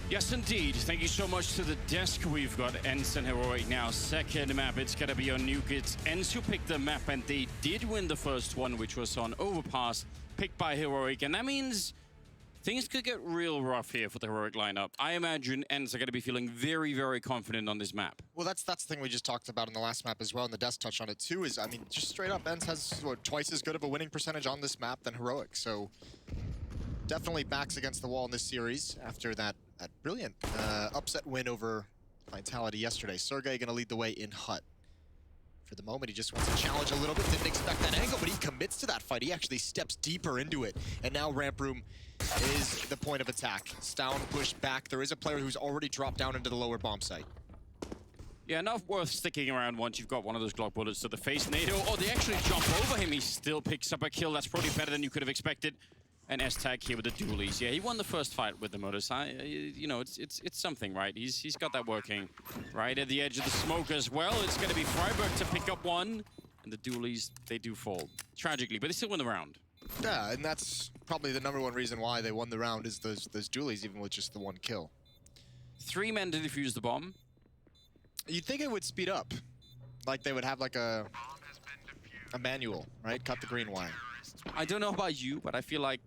Yes, indeed. Thank you so much to the desk. We've got ENCE and Heroic now. Second map, it's going to be on Nuke. It's ENCE who picked the map, and they did win the first one, which was on Overpass, picked by Heroic. And that means things could get real rough here for the Heroic lineup. I imagine ENCE are going to be feeling very, very confident on this map. Well, that's the thing we just talked about in the last map as well, and the desk touched on it too, is, I mean, just straight up, ENCE has twice as good of a winning percentage on this map than Heroic. So definitely backs against the wall in this series after that brilliant upset win over Vitality yesterday. Sergey going to lead the way in Hut. For the moment, he just wants to challenge a little bit. Didn't expect that angle, but he commits to that fight. He actually steps deeper into it. And now Ramp Room is the point of attack. Stown pushed back. There is a player who's already dropped down into the lower bomb site. Yeah, not worth sticking around once you've got one of those Glock bullets to the face. NATO, oh, they actually jump over him. He still picks up a kill. That's probably better than you could have expected. And S-Tag here with the dualies. Yeah, he won the first fight with the motors. You know, it's something, right? He's got that working right at the edge of the smoke as well. It's going to be Freiburg to pick up one. And the dualies, they do fall. Tragically, but they still win the round. Yeah, and that's probably the #1 reason why they won the round is those dualies, even with just the one kill. 3 men to defuse the bomb. You'd think it would speed up. Like they would have like a manual, right? Cut the green wire. I don't know about you, but I feel like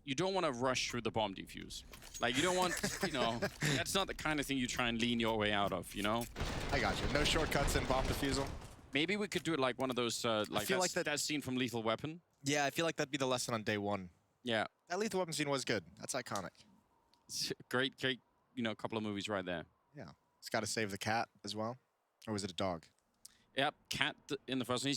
you don't want to rush through the bomb defuse. Like, you don't want, you know, that's not the kind of thing you try and lean your way out of, you know? I got you. No shortcuts in bomb defusal. Maybe we could do it like one of those, that scene from Lethal Weapon. Yeah, I feel like that'd be the lesson on day one. Yeah. That Lethal Weapon scene was good. That's iconic. It's great, you know, couple of movies right there. Yeah. He's got to save the cat as well. Or was it a dog? Yep, cat in the first one.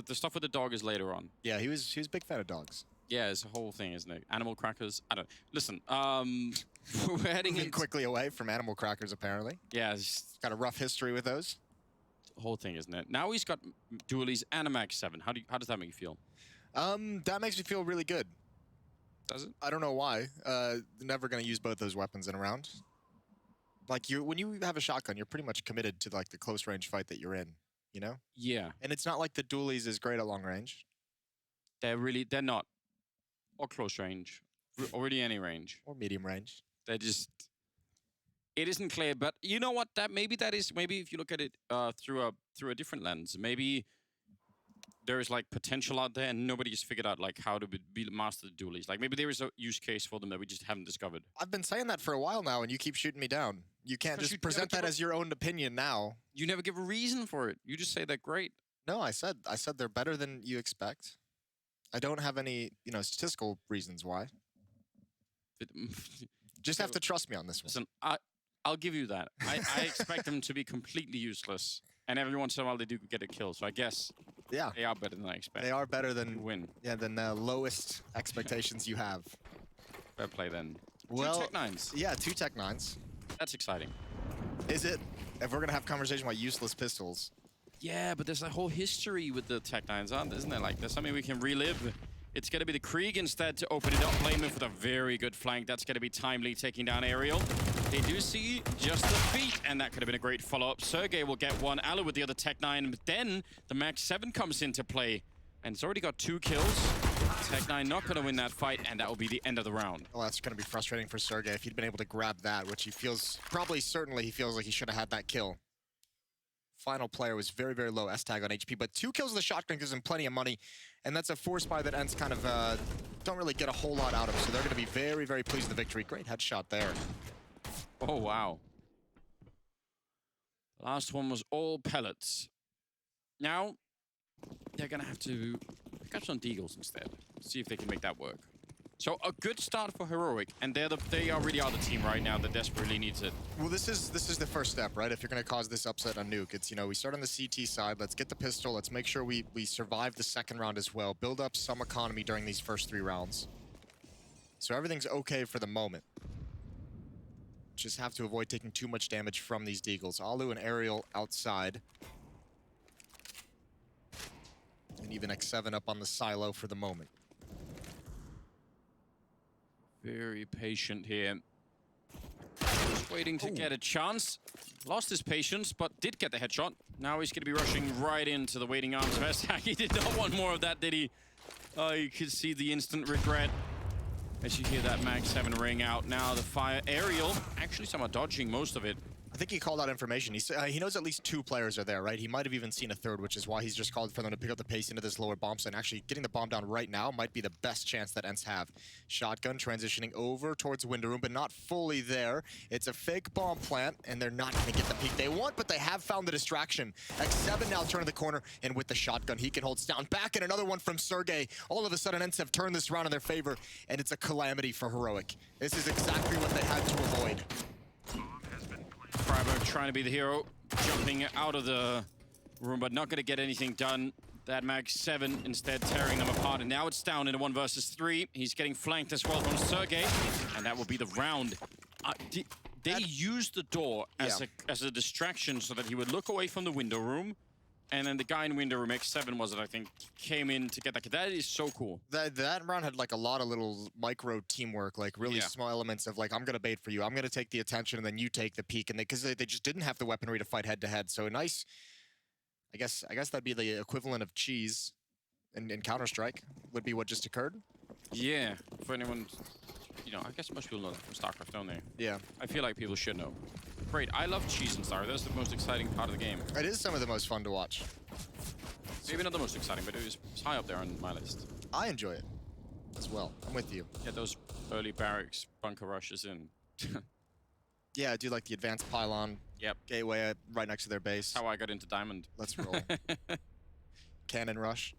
The stuff with the dog is later on. Yeah, he was a big fan of dogs. Yeah, it's a whole thing, isn't it? Animal crackers. I don't. Listen, we're heading in quickly away from animal crackers, apparently. Yeah, it's got a rough history with those. The whole thing, isn't it? Now he's got dualies and a Mag 7. How does that make you feel? That makes me feel really good. Does it? I don't know why. Never gonna use both those weapons in a round. Like when you have a shotgun, you're pretty much committed to like the close range fight that you're in. You know? Yeah. And it's not like the dualies is great at long range. They're not. Or close range. Or really any range. Or medium range. They're just... It isn't clear, but you know what? Maybe if you look at it through a different lens, maybe there is like potential out there and nobody's figured out like how to master the dualies. Like maybe there is a use case for them that we just haven't discovered. I've been saying that for a while now and you keep shooting me down. You can't just present that as your own opinion now. You never give a reason for it. You just say they're great. No, I said they're better than you expect. I don't have any, you know, statistical reasons why. Just have to trust me on this one. Listen, I'll give you that. I expect them to be completely useless, and every once in a while they do get a kill. So I guess they are better than I expect. They are better than win. Yeah, than the lowest expectations you have. Fair play then. Well, 2 Tech-9s. Yeah, 2 Tech-9s. That's exciting. Is it? If we're gonna have conversation about useless pistols. Yeah, but there's a whole history with the Tech-9s, isn't there? Like, there's something we can relive. It's going to be the Krieg instead to open it up. Blaming with a very good flank. That's going to be timely, taking down Aerial. They do see just the feet, and that could have been a great follow-up. Sergey will get one. Alu with the other Tech-9, but then the Mag 7 comes into play, and it's already got 2 kills. Tech-9 not going to win that fight, and that will be the end of the round. Well, that's going to be frustrating for Sergey if he'd been able to grab that, which he feels, certainly he feels like he should have had that kill. Final player was very, very low S-Tag on HP, but 2 kills with the shotgun gives him plenty of money, and that's a force buy that ENCE kind of don't really get a whole lot out of, so they're going to be very, very pleased with the victory. Great headshot there. Oh, wow. The last one was all pellets. Now, they're going to have to catch some deagles instead. See if they can make that work. So a good start for Heroic, and they already are the team right now that desperately needs it. Well, this is the first step, right? If you're going to cause this upset on Nuke, it's, you know, we start on the CT side, let's get the pistol, let's make sure we survive the second round as well, build up some economy during these first 3 rounds. So everything's okay for the moment. Just have to avoid taking too much damage from these deagles. Alu and Aerial outside. And even X7 up on the silo for the moment. Very patient here. Just waiting to get a chance. Lost his patience, but did get the headshot. Now he's going to be rushing right into the waiting arms of S-Tag. He did not want more of that, did he? Oh, you could see the instant regret. as you hear that Mag 7 ring out. Now the fire aerial, actually someone dodging most of it. I think he called out information. He knows at least 2 players are there, right? He might have even seen a third, which is why he's just called for them to pick up the pace into this lower bomb site. And actually, getting the bomb down right now might be the best chance that ENCE have. Shotgun transitioning over towards window room, but not fully there. It's a fake bomb plant, and they're not going to get the peek they want, but they have found the distraction. X7 now turning the corner, and with the shotgun, he can hold us down. Back, and another one from Sergey. All of a sudden, ENCE have turned this round in their favor, and it's a calamity for Heroic. This is exactly what they had to avoid. Freiburg trying to be the hero, jumping out of the room, but not going to get anything done. That Mag 7 instead tearing them apart, and now it's down into 1 versus 3. He's getting flanked as well from Sergey, and that will be the round. They used the door as a distraction so that he would look away from the window room, and then the guy in window room, X7 was it, I think, came in to get that. That is so cool. That round had like a lot of little micro teamwork, like really small elements of like, I'm going to bait for you, I'm going to take the attention, and then you take the peek. And because they just didn't have the weaponry to fight head to head. So a nice, I guess that'd be the equivalent of cheese in Counter-Strike would be what just occurred. Yeah, for anyone, you know, I guess most people know that from StarCraft, don't they? Yeah. I feel like people should know. Great, I love cheese and Star. That's the most exciting part of the game. It is some of the most fun to watch. Maybe not the most exciting, but it was high up there on my list. I enjoy it as well. I'm with you. Yeah, those early barracks bunker rushes in. Yeah, I do like the advanced pylon. Yep. Gateway right next to their base. How I got into Diamond. Let's roll. Cannon rush.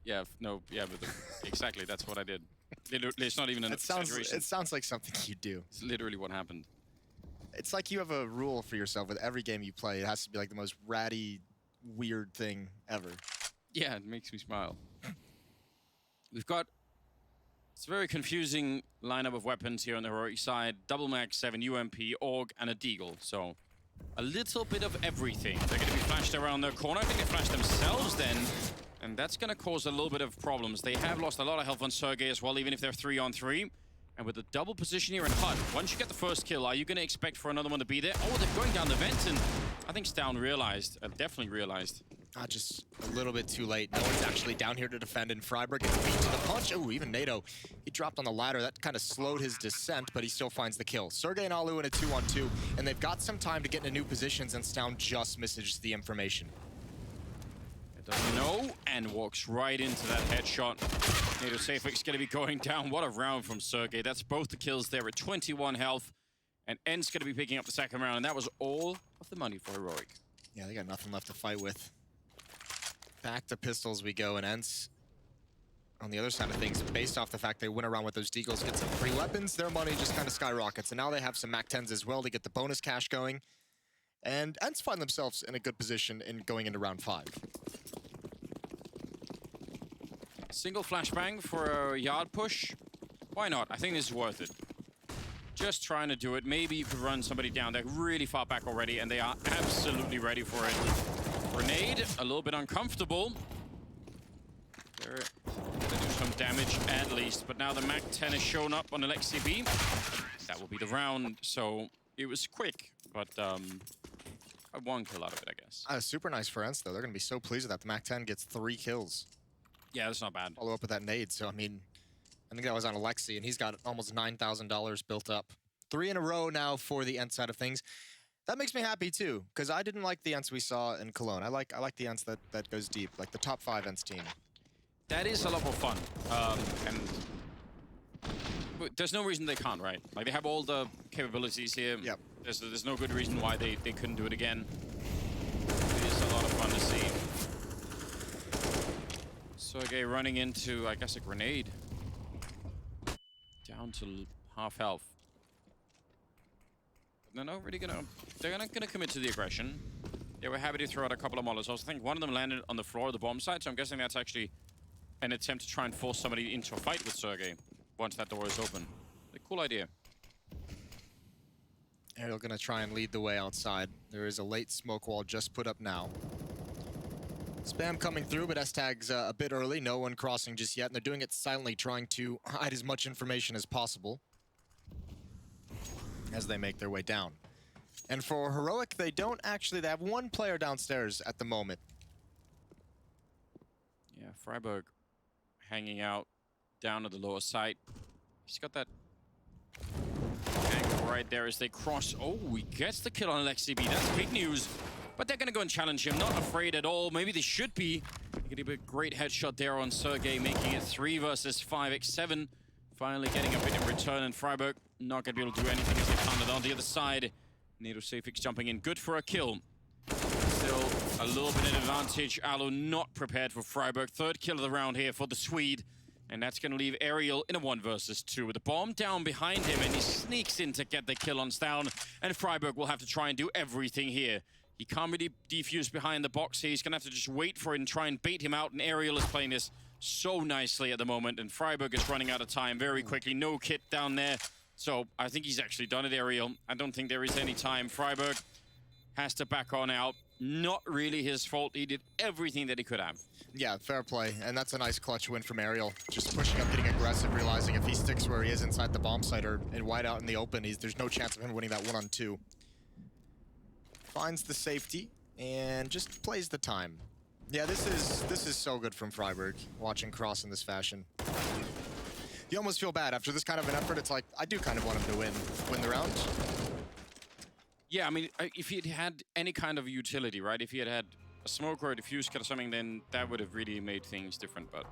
Yeah, no, yeah, but exactly, that's what I did. It's not even an exaggeration. It sounds like something you do. It's literally what happened. It's like you have a rule for yourself with every game you play. It has to be like the most ratty, weird thing ever. Yeah, it makes me smile. We've got... It's a very confusing lineup of weapons here on the Heroic side. Double Mag 7, UMP, AUG, and a Deagle. So, a little bit of everything. They're going to be flashed around their corner. I think they flashed themselves then. And that's going to cause a little bit of problems. They have lost a lot of health on Sergey as well, even if they're 3-on-3. And with the double position here in HUD, once you get the first kill, are you going to expect for another one to be there? Oh, they're going down the vent, and I think Stown realized, definitely realized. Just a little bit too late. No one's actually down here to defend, and Freiburg gets beat to the punch. Oh, even NATO. He dropped on the ladder. That kind of slowed his descent, but he still finds the kill. Sergey and Alu in a 2-on-2, and they've got some time to get into new positions, and Stown just misses the information. Doesn't know, and walks right into that headshot. NATO Safex going to be going down. What a round from Sergey. That's both the kills there at 21 health. And ENCE going to be picking up the second round, and that was all of the money for Heroic. Yeah, they got nothing left to fight with. Back to pistols we go, and ENCE, on the other side of things, based off the fact they went around with those Deagles, get some free weapons, their money just kind of skyrockets. And now they have some MAC-10s as well to get the bonus cash going. And ENCE find themselves in a good position in going into round 5. Single flashbang for a yard push. Why not? I think this is worth it. Just trying to do it. Maybe you could run somebody down. They're really far back already, and they are absolutely ready for it. Grenade, a little bit uncomfortable. They're gonna do some damage at least, but now the MAC-10 has shown up on the Lexi B. That will be the round, so it was quick, but one kill out of it, I guess. Super nice for ENCE, though. They're going to be so pleased with that. The MAC-10 gets 3 kills. Yeah, that's not bad. Follow up with that nade, so I mean, I think that was on Alexi, and he's got almost $9,000 built up. 3 in a row now for the ENCE side of things. That makes me happy too, because I didn't like the ENCE we saw in Cologne. I like the ENCE that goes deep, like the top 5 ENCE team. That is a lot more fun, and there's no reason they can't, right? Like, they have all the capabilities here. Yep. There's no good reason why they couldn't do it again. It is a lot of fun to see. Sergey running into, I guess, a grenade. Down to half health. They're not really they're not gonna commit to the aggression. They were happy to throw out a couple of Molotovs. I think one of them landed on the floor of the bomb site, so I'm guessing that's actually an attempt to try and force somebody into a fight with Sergey once that door is open. A cool idea. Ariel gonna try and lead the way outside. There is a late smoke wall just put up now. Spam coming through, but S-Tag's a bit early. No one crossing just yet, and they're doing it silently, trying to hide as much information as possible as they make their way down. And for Heroic, they have one player downstairs at the moment. Yeah, Freiburg hanging out down at the lower site. He's got that angle right there as they cross. Oh, he gets the kill on LXCB. That's big news. But they're going to go and challenge him. Not afraid at all. Maybe they should be. Getting a great headshot there on Sergey, making it 3 versus 5. X7 finally getting a bit in return, and Freiburg not going to be able to do anything as they found it on the other side. NATO Safix jumping in. Good for a kill. Still a little bit of advantage. Alu not prepared for Freiburg. 3rd kill of the round here for the Swede. And that's going to leave Ariel in a 1 versus 2 with the bomb down behind him, and he sneaks in to get the kill on Stown. And Freiburg will have to try and do everything here. He can't really defuse behind the box here. He's going to have to just wait for it and try and bait him out. And Ariel is playing this so nicely at the moment. And Freiburg is running out of time very quickly. No kit down there. So I think he's actually done it, Ariel. I don't think there is any time. Freiburg has to back on out. Not really his fault. He did everything that he could have. Yeah, fair play. And that's a nice clutch win from Ariel. Just pushing up, getting aggressive, realizing if he sticks where he is inside the bomb site or in wide out in the open, there's no chance of him winning that 1-on-2. Finds the safety and just plays the time. Yeah, this is so good from Freiburg, watching Cross in this fashion. You almost feel bad after this kind of an effort. It's like, I do kind of want him to win the round. Yeah, I mean, if he had had any kind of utility, right? If he had had a smoke or a diffuse kit or something, then that would have really made things different, but...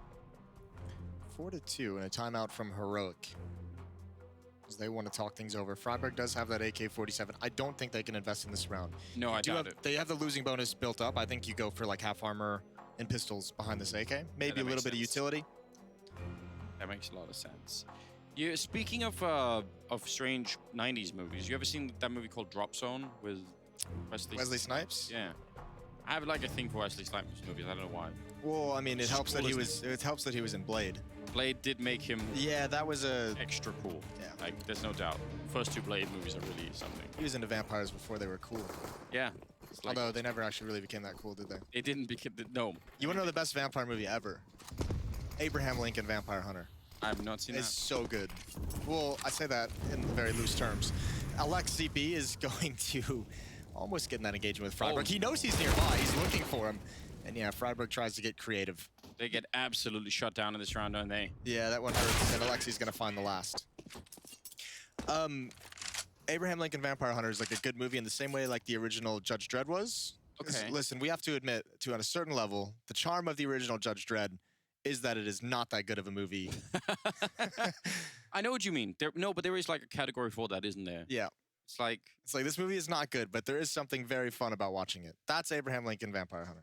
4-2 and a timeout from Heroic, as they want to talk things over. Freiburg does have that AK-47. I don't think they can invest in this round. No, I doubt it. They have the losing bonus built up. I think you go for like half armor and pistols behind this AK. Maybe a little bit of utility. That makes a lot of sense. Yeah, speaking of strange 90s movies, you ever seen that movie called Drop Zone with Wesley Snipes? Yeah. I have like a thing for Wesley Snipes movies. I don't know why. Well, I mean, it helps that he was in Blade. Blade did make him that was extra cool. Yeah. Like, there's no doubt. First 2 Blade movies are really something. He was into vampires before they were cool. Yeah. Like, although they never actually really became that cool, did they? It didn't become... No. You want to know the best vampire movie ever? Abraham Lincoln Vampire Hunter. I have not seen that. It's so good. Well, I say that in very loose terms. LXCB is going to almost get in that engagement with Freiburg. Oh. He knows he's nearby. He's looking for him. And yeah, Freiburg tries to get creative. They get absolutely shut down in this round, don't they? Yeah, that one hurts. And Alexi's going to find the last. Abraham Lincoln Vampire Hunter is like a good movie in the same way like the original Judge Dredd was. Okay. Listen, we have to admit, on a certain level, the charm of the original Judge Dredd is that it is not that good of a movie. I know what you mean. But there is like a category for that, isn't there? Yeah. It's like this movie is not good, but there is something very fun about watching it. That's Abraham Lincoln Vampire Hunter.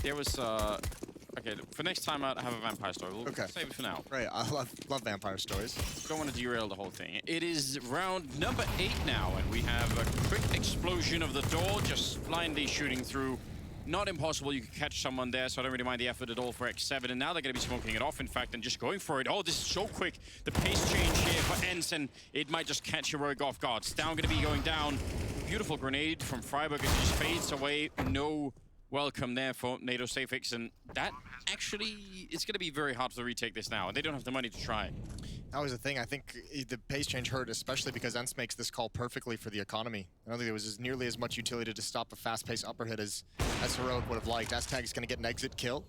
there was okay, for next time I have a vampire story. We'll save it for now. Right, I love vampire stories. Don't want to derail the whole thing. It is round number 8 now, and we have a quick explosion of the door, just blindly shooting through. Not impossible, you can catch someone there, so I don't really mind the effort at all for X7. And now they're going to be smoking it off, in fact, and just going for it. Oh, this is so quick. The pace change here for ENCE, and it might just catch Heroic off guard. Stown going to be going down. Beautiful grenade from Freiburg. It just fades away. No welcome there for NATO Safix, and that actually is going to be very hard to retake this now. And they don't have the money to try. That was the thing. I think the pace change hurt, especially because ENCE makes this call perfectly for the economy. I don't think there was nearly as much utility to stop a fast-paced upper hit as Heroic would have liked. S-Tag's going to get an exit kill.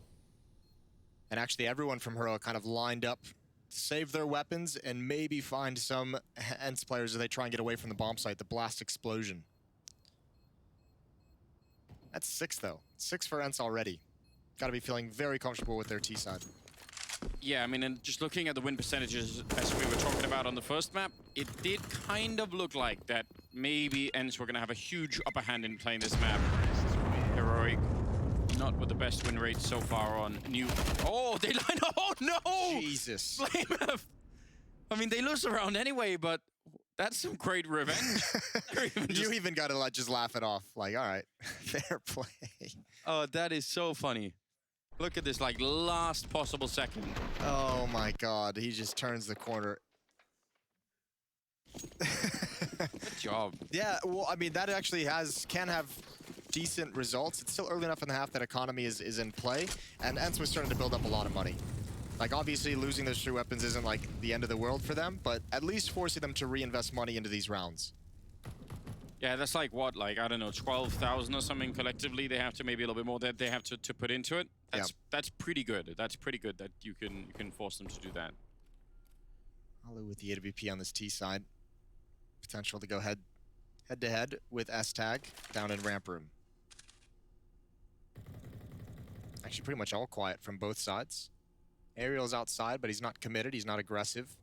And actually everyone from Heroic kind of lined up to save their weapons and maybe find some ENCE players as they try and get away from the bomb site, the blast explosion. That's 6, though. 6 for ENCE already. Got to be feeling very comfortable with their T side. Yeah, I mean, and just looking at the win percentages as we were talking about on the first map, it did kind of look like that maybe ENCE were going to have a huge upper hand in playing this map. Heroic, not with the best win rate so far on Nuke. Oh, they line up. Oh, no! Jesus. I mean, they lose around anyway, but that's some great revenge. You even got to just laugh it off. Like, all right, fair play. Oh, that is so funny. Look at this, like, last possible second. Oh, my God. He just turns the corner. Good job. Yeah, well, I mean, that actually can have decent results. It's still early enough in the half that economy is in play, and ENCE was starting to build up a lot of money. Like, obviously, losing those 3 weapons isn't, like, the end of the world for them, but at least forcing them to reinvest money into these rounds. Yeah, that's like what, like, I don't know, 12,000 or something collectively. They have to, maybe a little bit more that they have to put into it. That's pretty good. That's pretty good that you can force them to do that. Alu with the AWP on this T side. Potential to go head-to-head with S-Tag down in ramp room. Actually, pretty much all quiet from both sides. Aerial's outside, but he's not committed. He's not aggressive.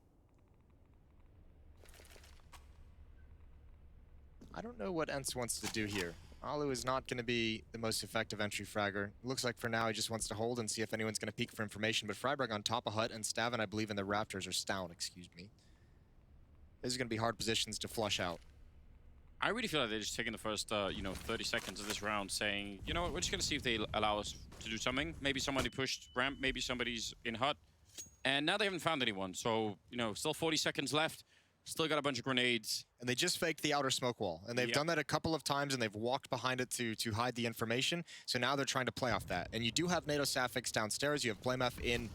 I don't know what ENCE wants to do here. Alu is not going to be the most effective entry fragger. Looks like for now he just wants to hold and see if anyone's going to peek for information. But Freiburg on top of Hut and Stavin, I believe, in the Raptors, or Stout, excuse me. This is going to be hard positions to flush out. I really feel like they're just taking the first, 30 seconds of this round saying, you know what, we're just going to see if they allow us to do something. Maybe somebody pushed ramp, maybe somebody's in Hut. And now they haven't found anyone. So, still 40 seconds left. Still got a bunch of grenades. And they just faked the outer smoke wall. And they've done that a couple of times, and they've walked behind it to hide the information. So now they're trying to play off that. And you do have NATO Sapphics downstairs. You have Blamef in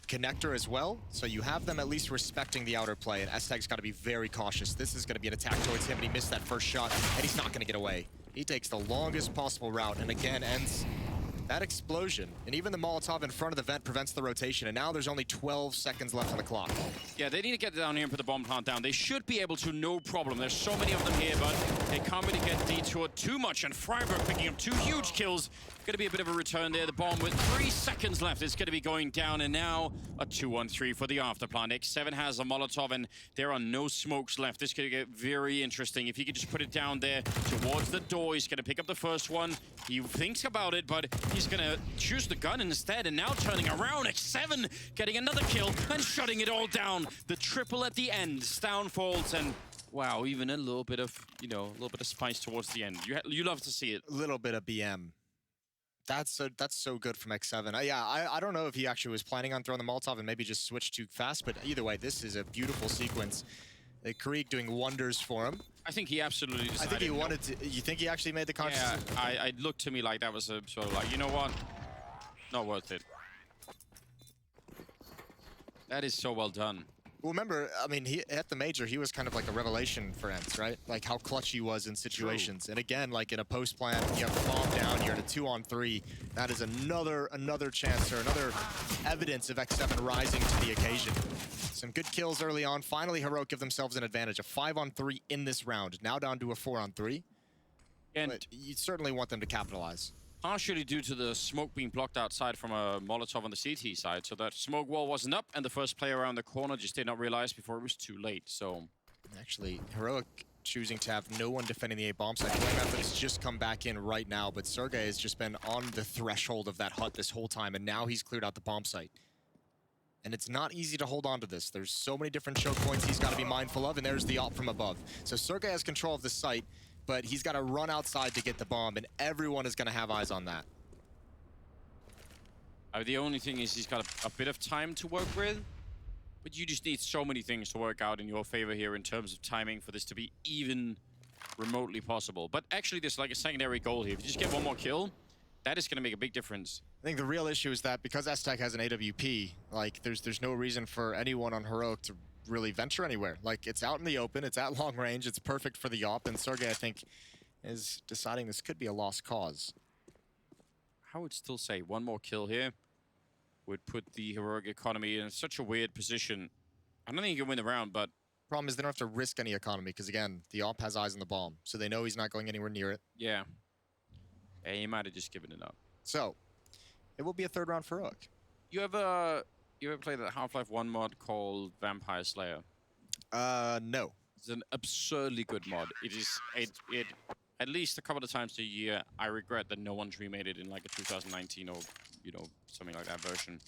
connector as well. So you have them at least respecting the outer play. And S-Tag's got to be very cautious. This is going to be an attack towards him, and he missed that first shot. And he's not going to get away. He takes the longest possible route. And again, ends that explosion. And even the Molotov in front of the vent prevents the rotation. And now there's only 12 seconds left on the clock. Yeah, they need to get down here and put the bomb plant down. They should be able to, no problem. There's so many of them here, but they can't really get detoured too much. And Freiburg picking up 2 huge kills. Going to be a bit of a return there. The bomb with 3 seconds left is going to be going down. And now a 2-on-3 for the afterplant. X7 has a Molotov, and there are no smokes left. This could get very interesting. If he could just put it down there towards the door, he's going to pick up the first one. He thinks about it, but he's going to choose the gun instead. And now turning around, X7 getting another kill and shutting it all down. The triple at the end. Down falls, and wow, even a little bit of, a little bit of spice towards the end. You love to see it. A little bit of BM. That's so good from X7. I don't know if he actually was planning on throwing the Molotov and maybe just switched too fast, but either way, this is a beautiful sequence. Krieg doing wonders for him. I think he absolutely decided. I think he wanted to. You think he actually made the conscious? Yeah, it looked to me like that was a sort of like, you know what? Not worth it. That is so well done. Well, remember, I mean, at the major, he was kind of like a revelation for ENCE, right? Like how clutch he was in situations. True. And again, like in a post plan, you have the bomb down, you're at a 2-on-3. That is another chance, or another evidence of X7 rising to the occasion. Some good kills early on. Finally, Heroic give themselves an advantage. A 5-on-3 in this round. Now down to a 4-on-3. And but you certainly want them to capitalize. Partially due to the smoke being blocked outside from a Molotov on the CT side, so that smoke wall wasn't up, and the first player around the corner just did not realize before it was too late, so... Actually, Heroic choosing to have no one defending the A-bomb site. Blamef has just come back in right now, but Sergey has just been on the threshold of that hut this whole time, and now he's cleared out the bomb site. And it's not easy to hold on to this. There's so many different choke points he's got to be mindful of, and there's the op from above. So Sergey has control of the site, but he's got to run outside to get the bomb, and everyone is going to have eyes on that. The only thing is he's got a bit of time to work with, but you just need so many things to work out in your favor here in terms of timing for this to be even remotely possible. But actually, there's like a secondary goal here. If you just get one more kill, that is going to make a big difference. I think the real issue is that because S-Tag has an AWP, like there's no reason for anyone on Heroic to really venture anywhere. Like, it's out in the open, it's at long range, it's perfect for the op, and Sergey, I think, is deciding this could be a lost cause. I would still say one more kill here would put the Heroic economy in such a weird position. I don't think you can win the round, but... Problem is they don't have to risk any economy, because again, the op has eyes on the bomb, so they know he's not going anywhere near it. Yeah. Hey, he might have just given it up. So, it will be a third round for Heroic. You ever played that Half-Life 1 mod called Vampire Slayer? No. It's an absurdly good mod. It at least a couple of times a year, I regret that no one's remade it in like a 2019 or, something like that version.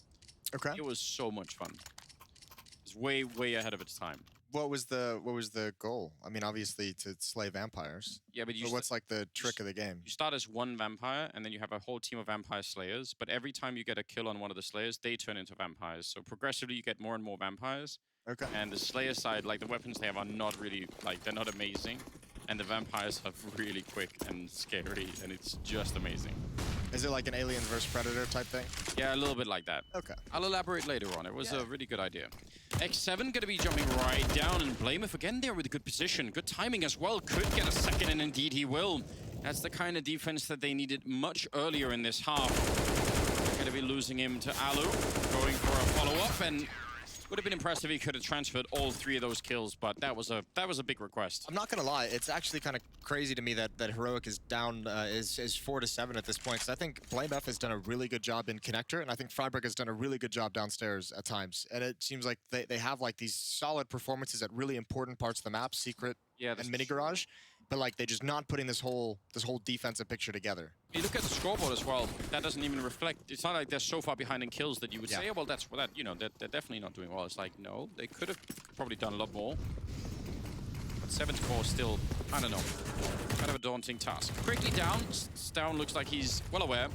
Okay. It was so much fun. It's way, way ahead of its time. What was the goal? I mean, obviously to slay vampires. Yeah, but what's like the trick of the game? You start as one vampire, and then you have a whole team of vampire slayers. But every time you get a kill on one of the slayers, they turn into vampires. So progressively, you get more and more vampires. Okay. And the slayer side, like the weapons they have, are not really they're not amazing. And the vampires are really quick and scary, and it's just amazing. Is it like an Alien vs. Predator type thing? Yeah, a little bit like that. Okay. I'll elaborate later on. It was a really good idea. X7 going to be jumping right down, and Blamef again there with a good position. Good timing as well. Could get a second, and indeed he will. That's the kind of defense that they needed much earlier in this half. They're going to be losing him to Alu, going for a follow-up, and Would have been impressive if he could have transferred all 3 of those kills, but that was a big request. I'm not gonna lie, it's actually kind of crazy to me that Heroic is down is 4 to 7 at this point, because I think BlameF has done a really good job in connector, and I think Freiburg has done a really good job downstairs at times. And it seems like they have like these solid performances at really important parts of the map, secret and mini garage, but like they're just not putting this whole defensive picture together. You look at the scoreboard as well. That doesn't even reflect. It's not like they're so far behind in kills that you would say, oh, well, that's that. You know, they're definitely not doing well. It's like, no, they could have probably done a lot more. But 7-4 still, I don't know, kind of a daunting task. Quickly down. Down looks like he's well aware.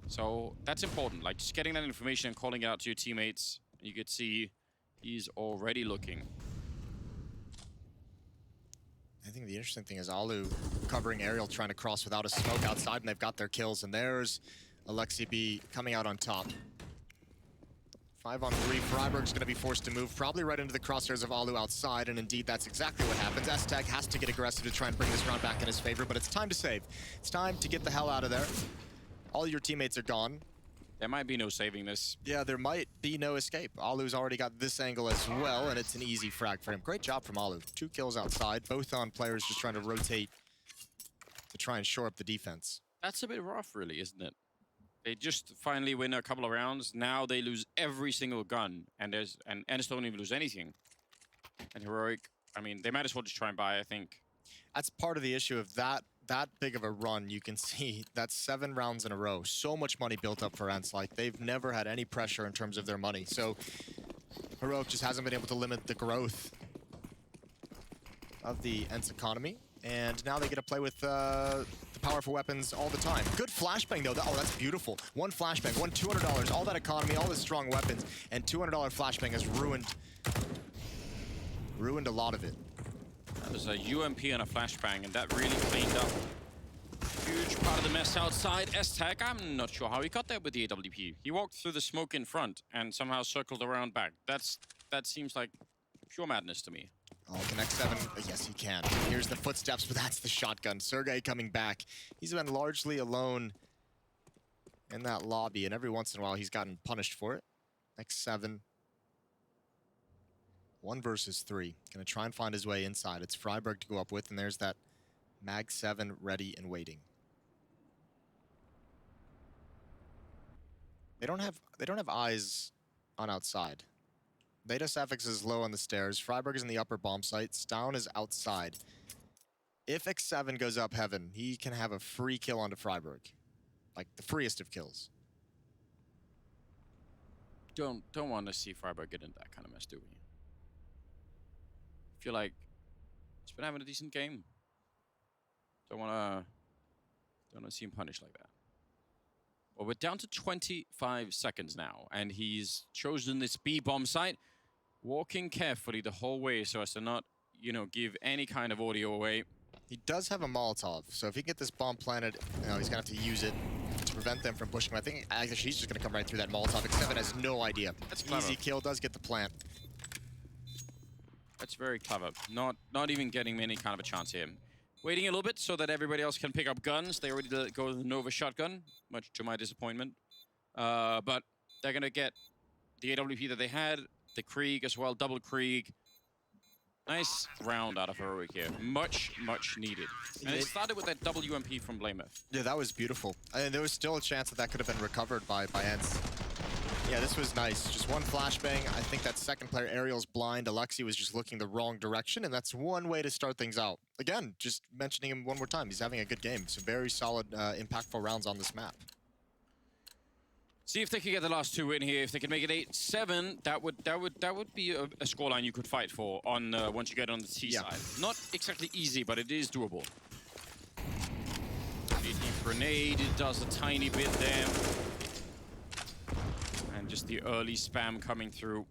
So that's important. Like just getting that information and calling it out to your teammates. You could see he's already looking. I think the interesting thing is Alu covering Aerial, trying to cross without a smoke outside, and they've got their kills. And there's Alexi B coming out on top. 5 on 3. Freiburg's going to be forced to move, probably right into the crosshairs of Alu outside, and indeed that's exactly what happens. S-Tag has to get aggressive to try and bring this round back in his favor, but it's time to save. It's time to get the hell out of there. All your teammates are gone. There might be no saving this. Yeah, there might be no escape. Alu's already got this angle as well, and it's an easy frag for him. Great job from Alu. 2 kills outside, both on players just trying to rotate to try and shore up the defense. That's a bit rough, really, isn't it? They just finally win a couple of rounds. Now they lose every single gun, and ENCE don't even lose anything. And Heroic, I mean, they might as well just try and buy, I think. That's part of the issue of that big of a run. You can see that's 7 rounds in a row. So much money built up for ENCE. Like, they've never had any pressure in terms of their money. So Heroic just hasn't been able to limit the growth of the ENCE economy. And now they get to play with the powerful weapons all the time. Good flashbang, though. Oh, that's beautiful. 1 flashbang, won $200. All that economy, all the strong weapons. And $200 flashbang has ruined a lot of it. That was a UMP and a flashbang, and that really cleaned up huge part of the mess outside. S-Tag, I'm not sure how he got there with the AWP. He walked through the smoke in front and somehow circled around back. That seems like pure madness to me. Oh, Connect 7, yes he can. Here's the footsteps, but that's the shotgun. Sergey coming back. He's been largely alone in that lobby, and every once in a while he's gotten punished for it. Next 7. 1 versus 3. Gonna try and find his way inside. It's Freiburg to go up with, and there's that Mag 7 ready and waiting. They don't have eyes on outside. Beta Suffix is low on the stairs. Freiburg is in the upper bomb site. Stown is outside. If X7 goes up heaven, he can have a free kill onto Freiburg. Like, the freest of kills. Don't want to see Freiburg get into that kind of mess, do we? Feel like he's been having a decent game. Don't want to see him punished like that. Well, we're down to 25 seconds now, and he's chosen this B bomb site, walking carefully the whole way so as to not, you know, give any kind of audio away. He does have a Molotov, so if he can get this bomb planted, you know, he's gonna have to use it to prevent them from pushing him. I think actually he's just gonna come right through that Molotov. X7 has no idea. That's clever. Easy kill, does get the plant. That's very clever. Not even getting any kind of a chance here. Waiting a little bit so that everybody else can pick up guns. They already go with the Nova shotgun, much to my disappointment. But they're going to get the AWP that they had, the Krieg as well, double Krieg. Nice round out of Heroic here. Much, much needed. And it started with that double UMP from BlameF. Yeah, that was beautiful. And there was still a chance that could have been recovered by ENCE. Yeah, this was nice. Just 1 flashbang. I think that second player, Ariel's blind. Alexi was just looking the wrong direction, and that's one way to start things out. Again, just mentioning him one more time. He's having a good game. Some very solid, impactful rounds on this map. See if they can get the last 2 in here. If they can make it 8-7, that would be a scoreline you could fight for on once you get on the T side. Not exactly easy, but it is doable. The grenade, it does a tiny bit there. And just the early spam coming through.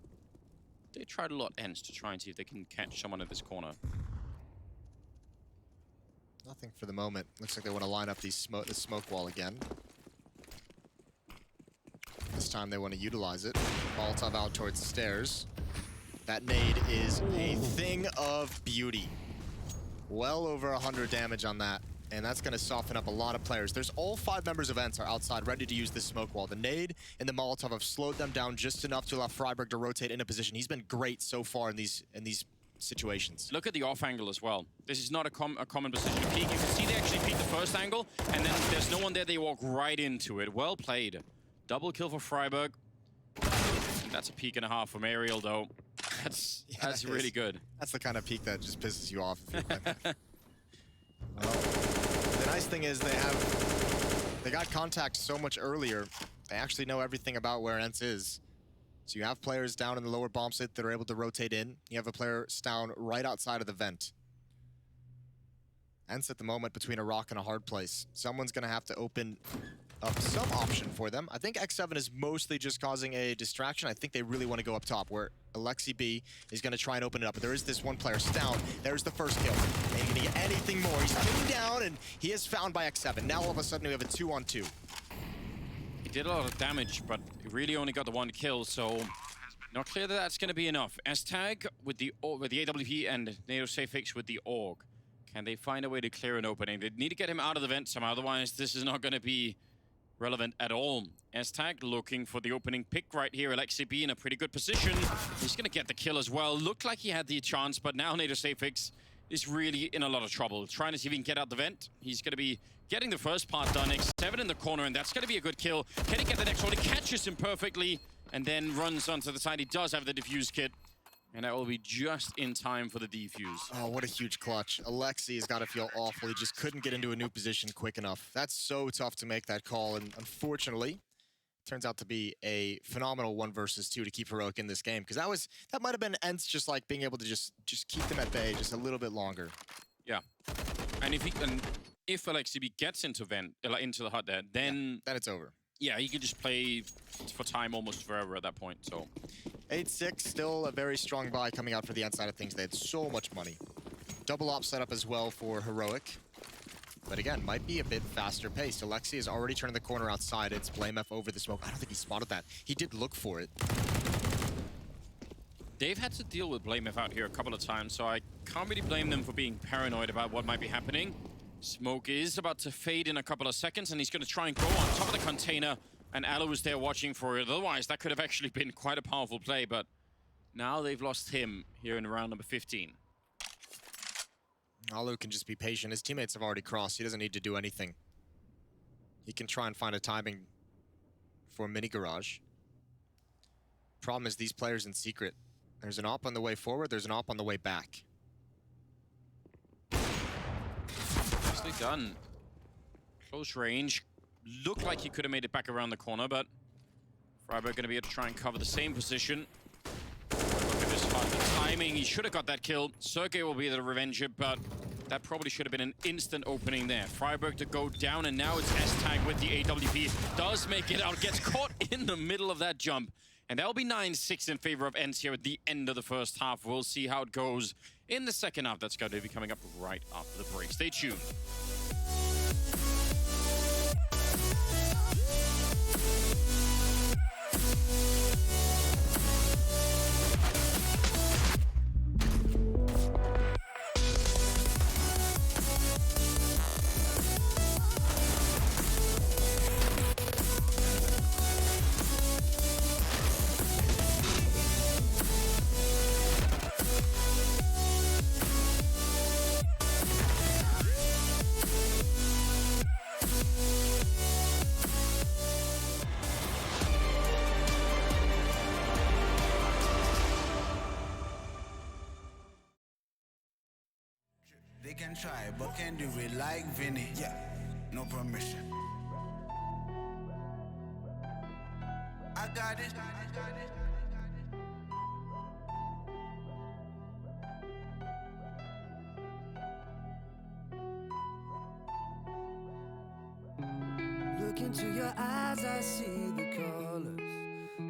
They tried a lot, ENCE, to try and see if they can catch someone in this corner. Nothing for the moment. Looks like they want to line up the smoke wall again. This time they want to utilize it. Molotov out towards the stairs. That nade is a thing of beauty. Well over 100 damage on that. And that's going to soften up a lot of players. There's all 5 members of ENCE are outside, ready to use this smoke wall. The nade and the Molotov have slowed them down just enough to allow Freiburg to rotate into position. He's been great so far in these situations. Look at the off angle as well. This is not a common position to peek. You can see they actually peek the first angle, and then there's no one there. They walk right into it. Well played. Double kill for Freiburg. That's a peek and a half from Aerial, though. That's really good. That's the kind of peek that just pisses you off if you're playing. Well, the nice thing is they got contact so much earlier. They actually know everything about where ENCE is. So you have players down in the lower bomb site that are able to rotate in. You have a player down right outside of the vent. ENCE at the moment between a rock and a hard place. Someone's going to have to open up some option for them. I think X7 is mostly just causing a distraction. I think they really want to go up top, where Alexi B is going to try and open it up. But there is this one player down. There's the first kill. Ain't going to get anything more. He's pinned down, and he is found by X7. Now all of a sudden we have a 2-on-2. He did a lot of damage, but he really only got the 1 kill, so not clear that that's going to be enough. S-Tag with the AWP and NATO SafeX with the AUG. Can they find a way to clear an opening? They need to get him out of the vent somehow, otherwise this is not going to be relevant at all. S-Tag looking for the opening pick right here. Alexi B in a pretty good position. He's going to get the kill as well. Looked like he had the chance, but now NATO SafeX is really in a lot of trouble. Trying to see if he can get out the vent. He's going to be getting the first part done. X7 in the corner, and that's going to be a good kill. Can he get the next one? He catches him perfectly and then runs onto the side. He does have the defuse kit, and that will be just in time for the defuse. Oh, what a huge clutch. Alexi has got to feel awful. He just couldn't get into a new position quick enough. That's so tough to make that call, and unfortunately, turns out to be a phenomenal 1 versus 2 to keep Heroic in this game, because that might have been ENCE just like being able to just keep them at bay just a little bit longer. Yeah, and if Alexi B gets into the hut there, then it's over. Yeah, he could just play for time almost forever at that point. So 8-6, still a very strong buy coming out for the ENCE side of things. They had so much money. Double op setup as well for Heroic. But again, might be a bit faster paced. Alexi is already turning the corner outside. It's Blame F over the smoke. I don't think he spotted that. He did look for it. They've had to deal with Blame F out here a couple of times, so I can't really blame them for being paranoid about what might be happening. Smoke is about to fade in a couple of seconds, and he's going to try and go on top of the container, and Alu is there watching for it. Otherwise, that could have actually been quite a powerful play, but now they've lost him here in round number 15. Alu can just be patient. His teammates have already crossed. He doesn't need to do anything. He can try and find a timing for a mini garage. Problem is these players in secret. There's an op on the way forward, there's an op on the way back. Nicely done. Close range. Looked like he could have made it back around the corner, but Freiburg going to be able to try and cover the same position. Look at this hard. The timing, he should have got that kill. Sergey will be the revenger, but that probably should have been an instant opening there. Freiburg to go down, and now it's S-Tag with the AWP. Does make it out, gets caught in the middle of that jump. And that'll be 9-6 in favor of ENCE here at the end of the first half. We'll see how it goes in the second half. That's going to be coming up right after the break. Stay tuned. They can try, but can do it like Vinny. Yeah, no permission. I got it. Look into your eyes, I see the colors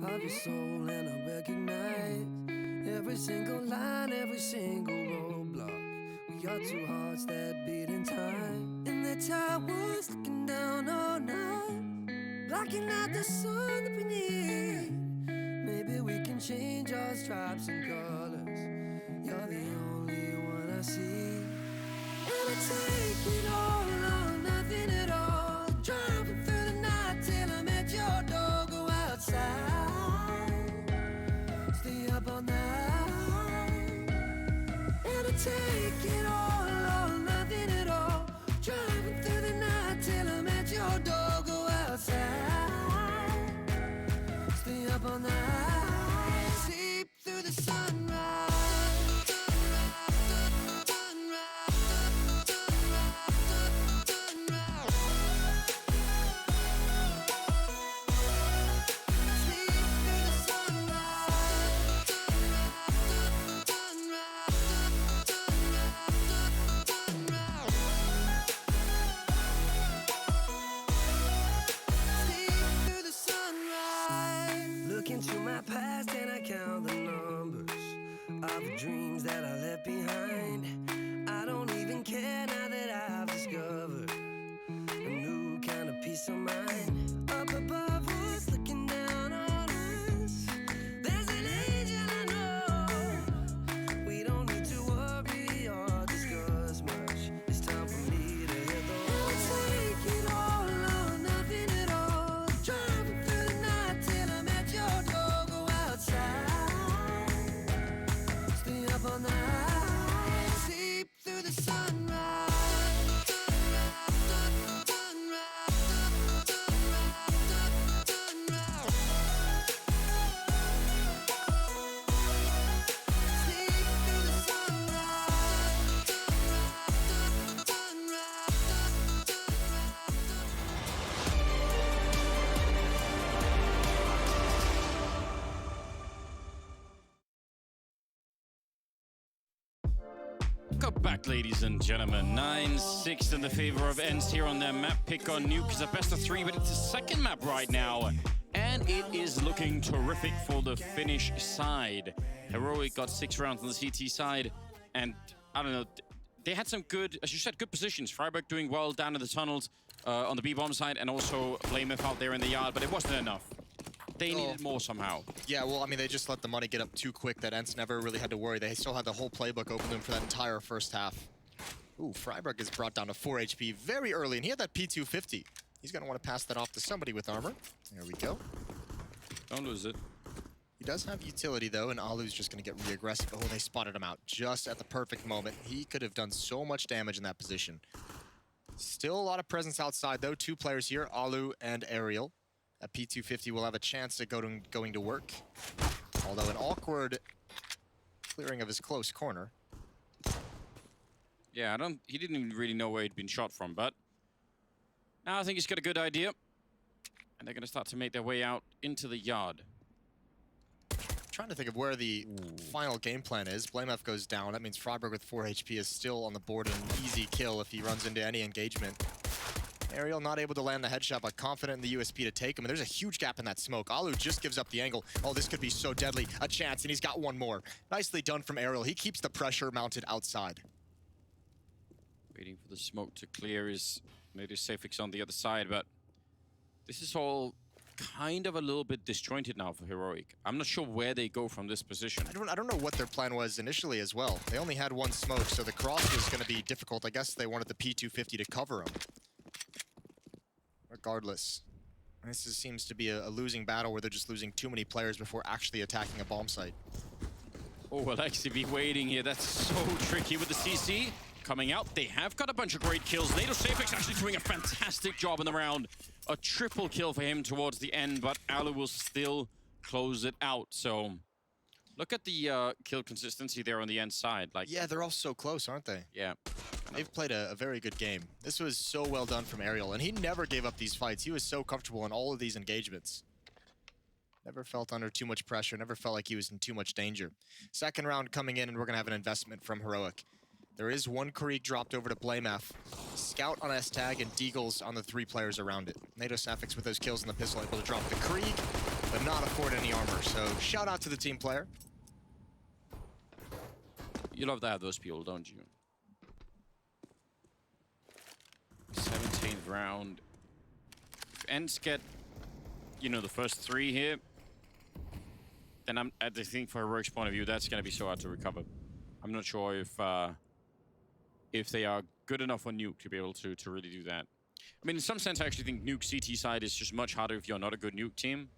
of your soul, and I recognize every single line, every single roadblock. We are two hearts that beat in time. In the towers, looking down all night, blocking out the sun that we need. Maybe we can change our stripes and colors. You're the only one I see. And I take it all take it all or nothing at all. Driving through the night till I'm at your door. Go outside, stay up all night, sleep through the sunrise. Into my past and I count the numbers of the dreams that I left behind. I don't even care now that I've discovered a new kind of peace of mind. Up above us, looking down on us, there's an angel I know. We don't need to worry or discuss much. It's time for me to hit the road. Take it all or nothing at all. Driving through the night till I'm at your door. Go outside, stay up all night, sleep through the sunrise. Welcome back, ladies and gentlemen. 9-6 in the favor of ENCE here on their map pick on Nuke. It's a best of 3, but it's the second map right now. And it is looking terrific for the Finnish side. Heroic got 6 rounds on the CT side. And, I don't know, they had some good, as you said, good positions. Freiburg doing well down in the tunnels on the B-bomb side, and also Blamef out there in the yard, but it wasn't enough. They needed more somehow. Yeah, well, I mean, they just let the money get up too quick that ENCE never really had to worry. They still had the whole playbook open to them for that entire first half. Ooh, Freiburg is brought down to 4 HP very early, and he had that P250. He's going to want to pass that off to somebody with armor. There we go. Don't lose it. He does have utility, though, and Alu's just going to get really aggressive. Oh, they spotted him out just at the perfect moment. He could have done so much damage in that position. Still a lot of presence outside, though. 2 players here, Alu and Ariel. That P250 will have a chance at going to work. Although an awkward clearing of his close corner. Yeah, he didn't even really know where he'd been shot from, but now I think he's got a good idea. And they're going to start to make their way out into the yard. Trying to think of where the final game plan is. Blamef goes down. That means Freiburg with 4 HP is still on the board, an easy kill if he runs into any engagement. Ariel not able to land the headshot, but confident in the USP to take him. And there's a huge gap in that smoke. Alu just gives up the angle. Oh, this could be so deadly. A chance, and he's got one more. Nicely done from Ariel. He keeps the pressure mounted outside. Waiting for the smoke to clear his native Safix on the other side, but this is all kind of a little bit disjointed now for Heroic. I'm not sure where they go from this position. I don't know what their plan was initially as well. They only had one smoke, so the cross was going to be difficult. I guess they wanted the P250 to cover him. Regardless, this seems to be a losing battle where they're just losing too many players before actually attacking a bomb site. Oh, well, XCB waiting here. That's so tricky with the CC coming out. They have got a bunch of great kills. Nato Safix actually doing a fantastic job in the round. A triple kill for him towards the end, but Alu will still close it out. So look at the kill consistency there on the end side. Like, yeah, they're all so close, aren't they? Yeah. They've played a very good game. This was so well done from Ariel, and he never gave up these fights. He was so comfortable in all of these engagements. Never felt under too much pressure, never felt like he was in too much danger. Second round coming in, and we're going to have an investment from Heroic. There is one Krieg dropped over to Blamef. Scout on S-Tag and Deagles on the 3 players around it. NATO Safix with those kills in the pistol able to drop the Krieg, but not afford any armor. So shout out to the team player. You love to have those people, don't you? 17th round. If ENCE get, you know, the first 3 here, then I think for Heroic's point of view, that's going to be so hard to recover. I'm not sure if they are good enough on Nuke to be able to really do that. I mean, in some sense, I actually think Nuke CT side is just much harder if you're not a good Nuke team.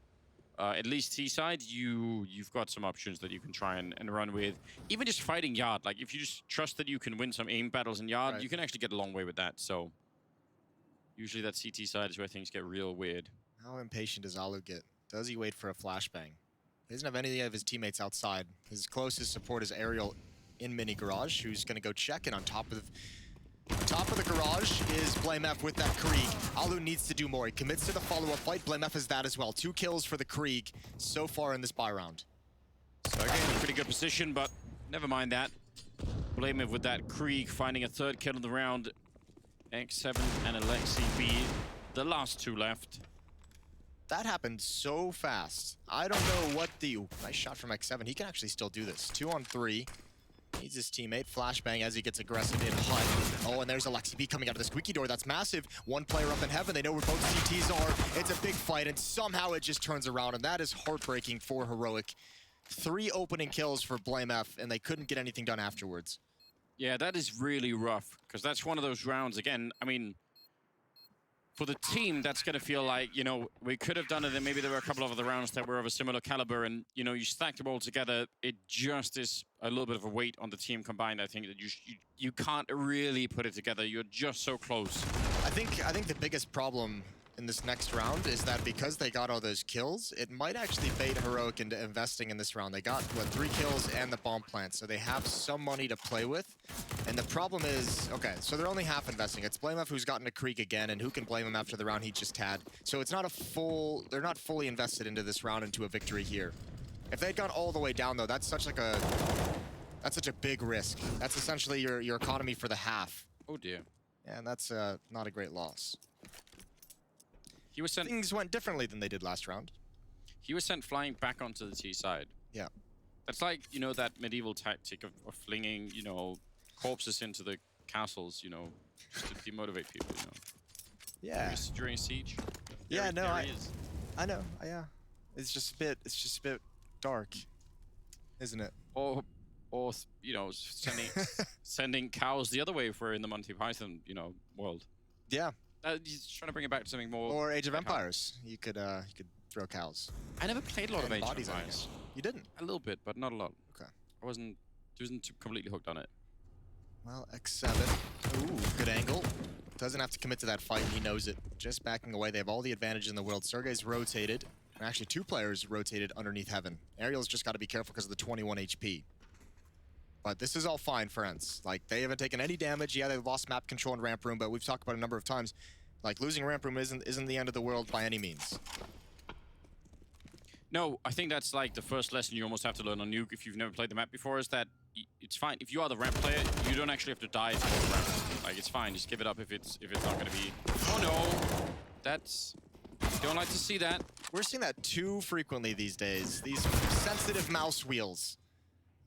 At least T-side, you've got some options that you can try and run with. Even just fighting Yard, like if you just trust that you can win some aim battles in Yard, Right. you can actually get a long way with that. So usually that CT side is where things get real weird. How impatient does Alu get? Does he wait for a flashbang? He doesn't have any of his teammates outside. His closest support is Ariel in mini garage, who's gonna go check, and on top of the garage is BlameF with that Krieg. Alu needs to do more. He commits to the follow-up fight. BlameF is that as well. 2 kills for the Krieg so far in this buy round. So again, a pretty good position, but never mind that. BlameF with that Krieg finding a 3rd kill in the round. X7 and Alexi B, the last 2 left. That happened so fast. I don't know what the... Ooh, nice shot from X7. He can actually still do this. 2 on 3. Needs his teammate. Flashbang as he gets aggressive in HUD. Oh, and there's Alexi B coming out of the squeaky door. That's massive. 1 player up in heaven. They know where both CTs are. It's a big fight, and somehow it just turns around, and that is heartbreaking for Heroic. 3 opening kills for BlameF, and they couldn't get anything done afterwards. Yeah, that is really rough, because that's one of those rounds, again, I mean, for the team, that's going to feel like, you know, we could have done it, and maybe there were a couple of other rounds that were of a similar caliber, and, you know, you stack them all together, it just is a little bit of a weight on the team combined. I think that you can't really put it together. You're just so close. I think the biggest problem in this next round is that because they got all those kills, it might actually bait Heroic into investing in this round. They got, what, 3 kills and the bomb plant, so they have some money to play with. And the problem is, okay, so they're only half investing. It's BlameF who's gotten a Krieg again, and who can blame him after the round he just had. So it's not a full, they're not fully invested into this round, into a victory here. If they'd gone all the way down, though, that's such a big risk. That's essentially your economy for the half. Oh dear. Yeah, and that's not a great loss. He was sent. Things went differently than they did last round. He was sent flying back onto the T side. Yeah. That's like, you know, that medieval tactic of flinging, you know, corpses into the castles, you know, just to demotivate people, you know. Yeah. During siege. Yeah, no, there he is. I know. Yeah. It's just a bit dark, isn't it? Or you know, sending cows the other way if we're in the Monty Python, you know, world. Yeah. He's trying to bring it back to something more. Or Age of like Empires. You could throw cows. I never played a lot of And Age of bodies, I Empires. guess. You didn't? A little bit, but not a lot. Okay. I wasn't too completely hooked on it. Well, X7. Ooh, good angle. Doesn't have to commit to that fight, and he knows it. Just backing away. They have all the advantage in the world. Sergey's rotated. Actually, 2 players rotated underneath heaven. Ariel's just got to be careful because of the 21 HP. But this is all fine for ENCE. Like, they haven't taken any damage. Yeah, they lost map control and ramp room, but we've talked about it a number of times. Like, losing ramp room isn't the end of the world by any means. No, I think that's like the first lesson you almost have to learn on Nuke if you've never played the map before, is that it's fine. If you are the ramp player, you don't actually have to die for the ramp. Like, it's fine. Just give it up if it's not going to be... Oh, no. That's... Don't like to see that. We're seeing that too frequently these days. These sensitive mouse wheels.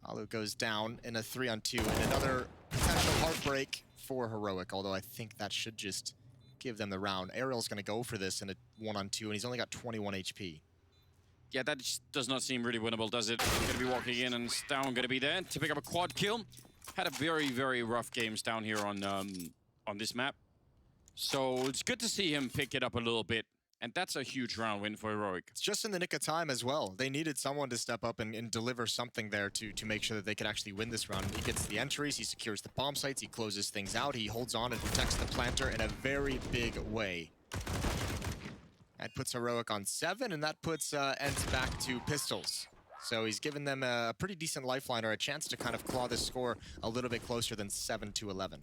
Alu goes down in a 3-on-2, and another potential heartbreak for Heroic, although I think that should just give them the round. Ariel's going to go for this in a 1-on-2, and he's only got 21 HP. Yeah, that just does not seem really winnable, does it? Going to be walking in, and Stown going to be there to pick up a quad kill. Had a very, very rough games down here on this map. So it's good to see him pick it up a little bit. And that's a huge round win for Heroic. It's just in the nick of time as well. They needed someone to step up and deliver something there to make sure that they could actually win this round. He gets the entries, he secures the bomb sites, he closes things out, he holds on and protects the planter in a very big way. That puts Heroic on 7, and that puts ENCE back to pistols. So he's given them a pretty decent lifeline, or a chance to kind of claw this score a little bit closer than 7-11.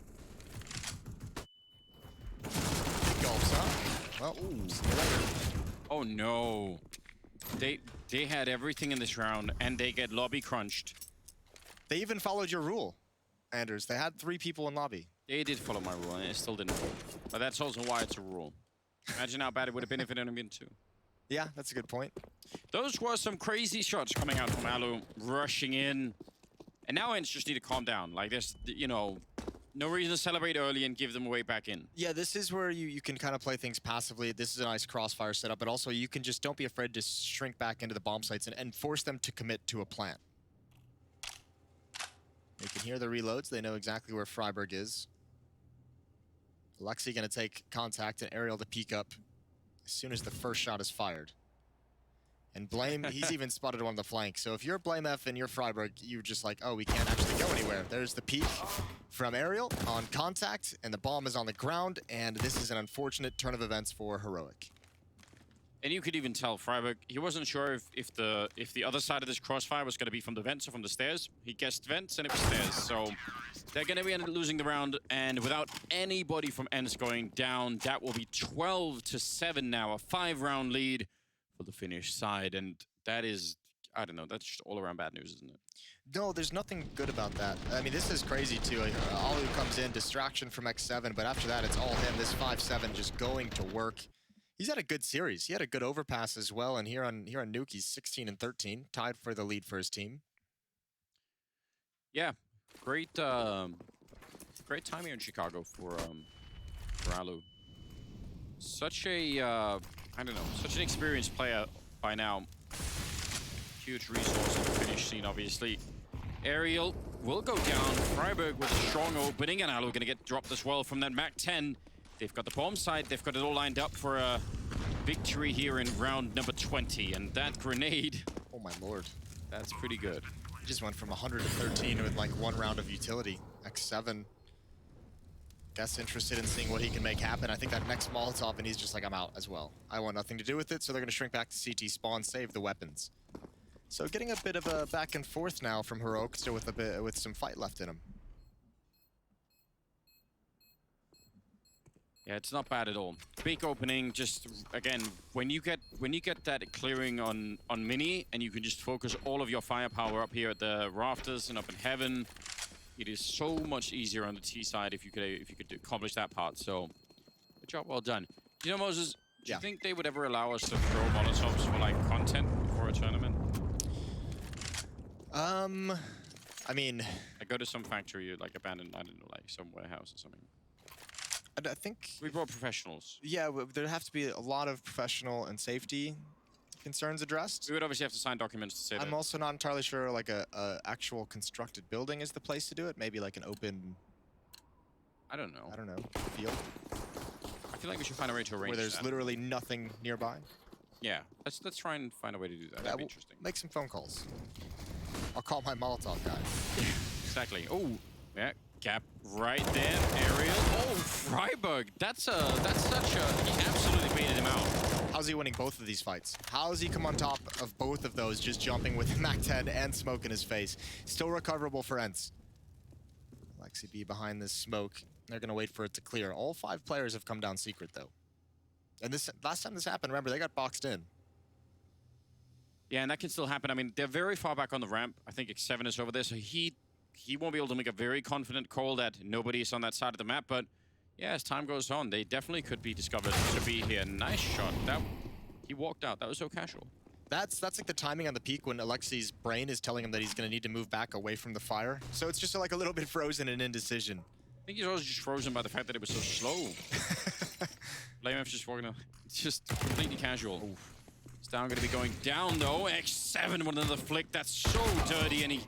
Gulps, huh? Well, ooh, see you later. Oh no. They had everything in this round, and they get lobby crunched. They even followed your rule, Anders. They had 3 people in lobby. They did follow my rule, and it still didn't. But that's also why it's a rule. Imagine how bad it would have been if it had been 2. Yeah, that's a good point. Those were some crazy shots coming out from Alu, rushing in. And now ENCE just need to calm down. Like, there's, you know, no reason to celebrate early and give them away back in. Yeah, this is where you can kind of play things passively. This is a nice crossfire setup, but also you can just don't be afraid to shrink back into the bomb sites and force them to commit to a plant. You can hear the reloads. They know exactly where Freiburg is. Alexi going to take contact and Ariel to peek up as soon as the first shot is fired. And Blame, he's even spotted on the flank. So if you're Blame F and you're Freiburg, you're just like, oh, we can't actually go anywhere. There's the peek from Aerial on contact, and the bomb is on the ground, and this is an unfortunate turn of events for Heroic. And you could even tell Freiburg, he wasn't sure if the other side of this crossfire was going to be from the vents or from the stairs. He guessed vents, and it was stairs. So they're going to be losing the round, and without anybody from ENCE going down, that will be 12-7 now, a 5-round lead for the Finnish side, and that is, I don't know, that's just all around bad news, isn't it? No, there's nothing good about that. I mean, this is crazy too. Alu comes in, distraction from X7, but after that, it's all him. This 5-7 just going to work. He's had a good series. He had a good overpass as well, and here on Nuke, he's 16-13, tied for the lead for his team. Yeah, great great time here in Chicago for Alu. Such a I don't know, such an experienced player by now. Huge resource in the Finnish scene, obviously. Aerial will go down. Freiburg with a strong opening, and Alu gonna get dropped as well from that MAC-10. They've got the bomb site, they've got it all lined up for a victory here in round number 20, and that grenade, Oh my lord. that's pretty good. He just went from 113 with like 1 round of utility. X7. Guess interested in seeing what he can make happen. I think that next Molotov, and he's just like, I'm out as well. I want nothing to do with it, so they're going to shrink back to CT spawn, save the weapons. So getting a bit of a back and forth now from Heroic, still with some fight left in him. Yeah, it's not bad at all. Big opening, just again, when you get that clearing on Mini, and you can just focus all of your firepower up here at the rafters and up in heaven, it is so much easier on the T side if you could accomplish that part. So, good job, well done. You know, Moses, do you think they would ever allow us to throw Molotovs for like content for a tournament? I mean, I go to some factory, like abandoned, I don't know, like some warehouse or something. I think We brought professionals. yeah, there have to be a lot of professional and safety concerns addressed. We would obviously have to sign documents to say that. I'm also not entirely sure like a actual constructed building is the place to do it. Maybe like an open, I don't know. field I feel like we should find a way to arrange where there's that. literally nothing nearby. Yeah, let's try and find a way to do that. That'd be interesting. Make some phone calls. I'll call my Molotov guy. Exactly. Oh, yeah, gap right there, Aerial. Oh, Freiburg. That's such a. He absolutely baited him out. How's he winning both of these fights? How does he come on top of both of those, just jumping with MAC-10 and smoke in his face? Still recoverable for ENCE. Lexi B behind this smoke. They're going to wait for it to clear. All 5 players have come down secret, though. And this last time this happened, remember, they got boxed in. Yeah, and that can still happen. I mean, they're very far back on the ramp. I think X7 is over there, so he won't be able to make a very confident call that nobody is on that side of the map. But yeah, as time goes on, they definitely could be discovered to be here. Nice shot. He walked out. That was so casual. That's like the timing on the peak when Alexi's brain is telling him that he's going to need to move back away from the fire. So it's just like a little bit frozen and indecision. I think he's also just frozen by the fact that it was so slow. Blamef's just walking out. It's just completely casual. Oof. It's down going to be going down though. X7 with another flick. That's so dirty, and he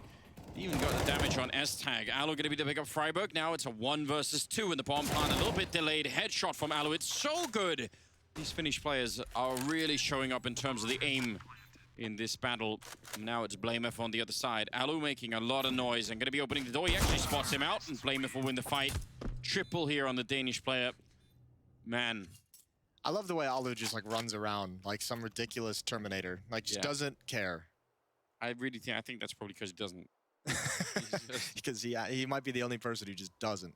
even got the damage on S-Tag. Alu going to be the pick up Freiburg. Now it's a 1 versus 2 in the bomb plant. A little bit delayed headshot from Alu. It's so good. These Finnish players are really showing up in terms of the aim in this battle. Now it's Blamef on the other side. Alu making a lot of noise and going to be opening the door. He actually spots him out, and Blamef will win the fight. Triple here on the Danish player. Man. I love the way Alu just like runs around like some ridiculous Terminator. Like just doesn't care. I think that's probably because he doesn't. Because he might be the only person who just doesn't.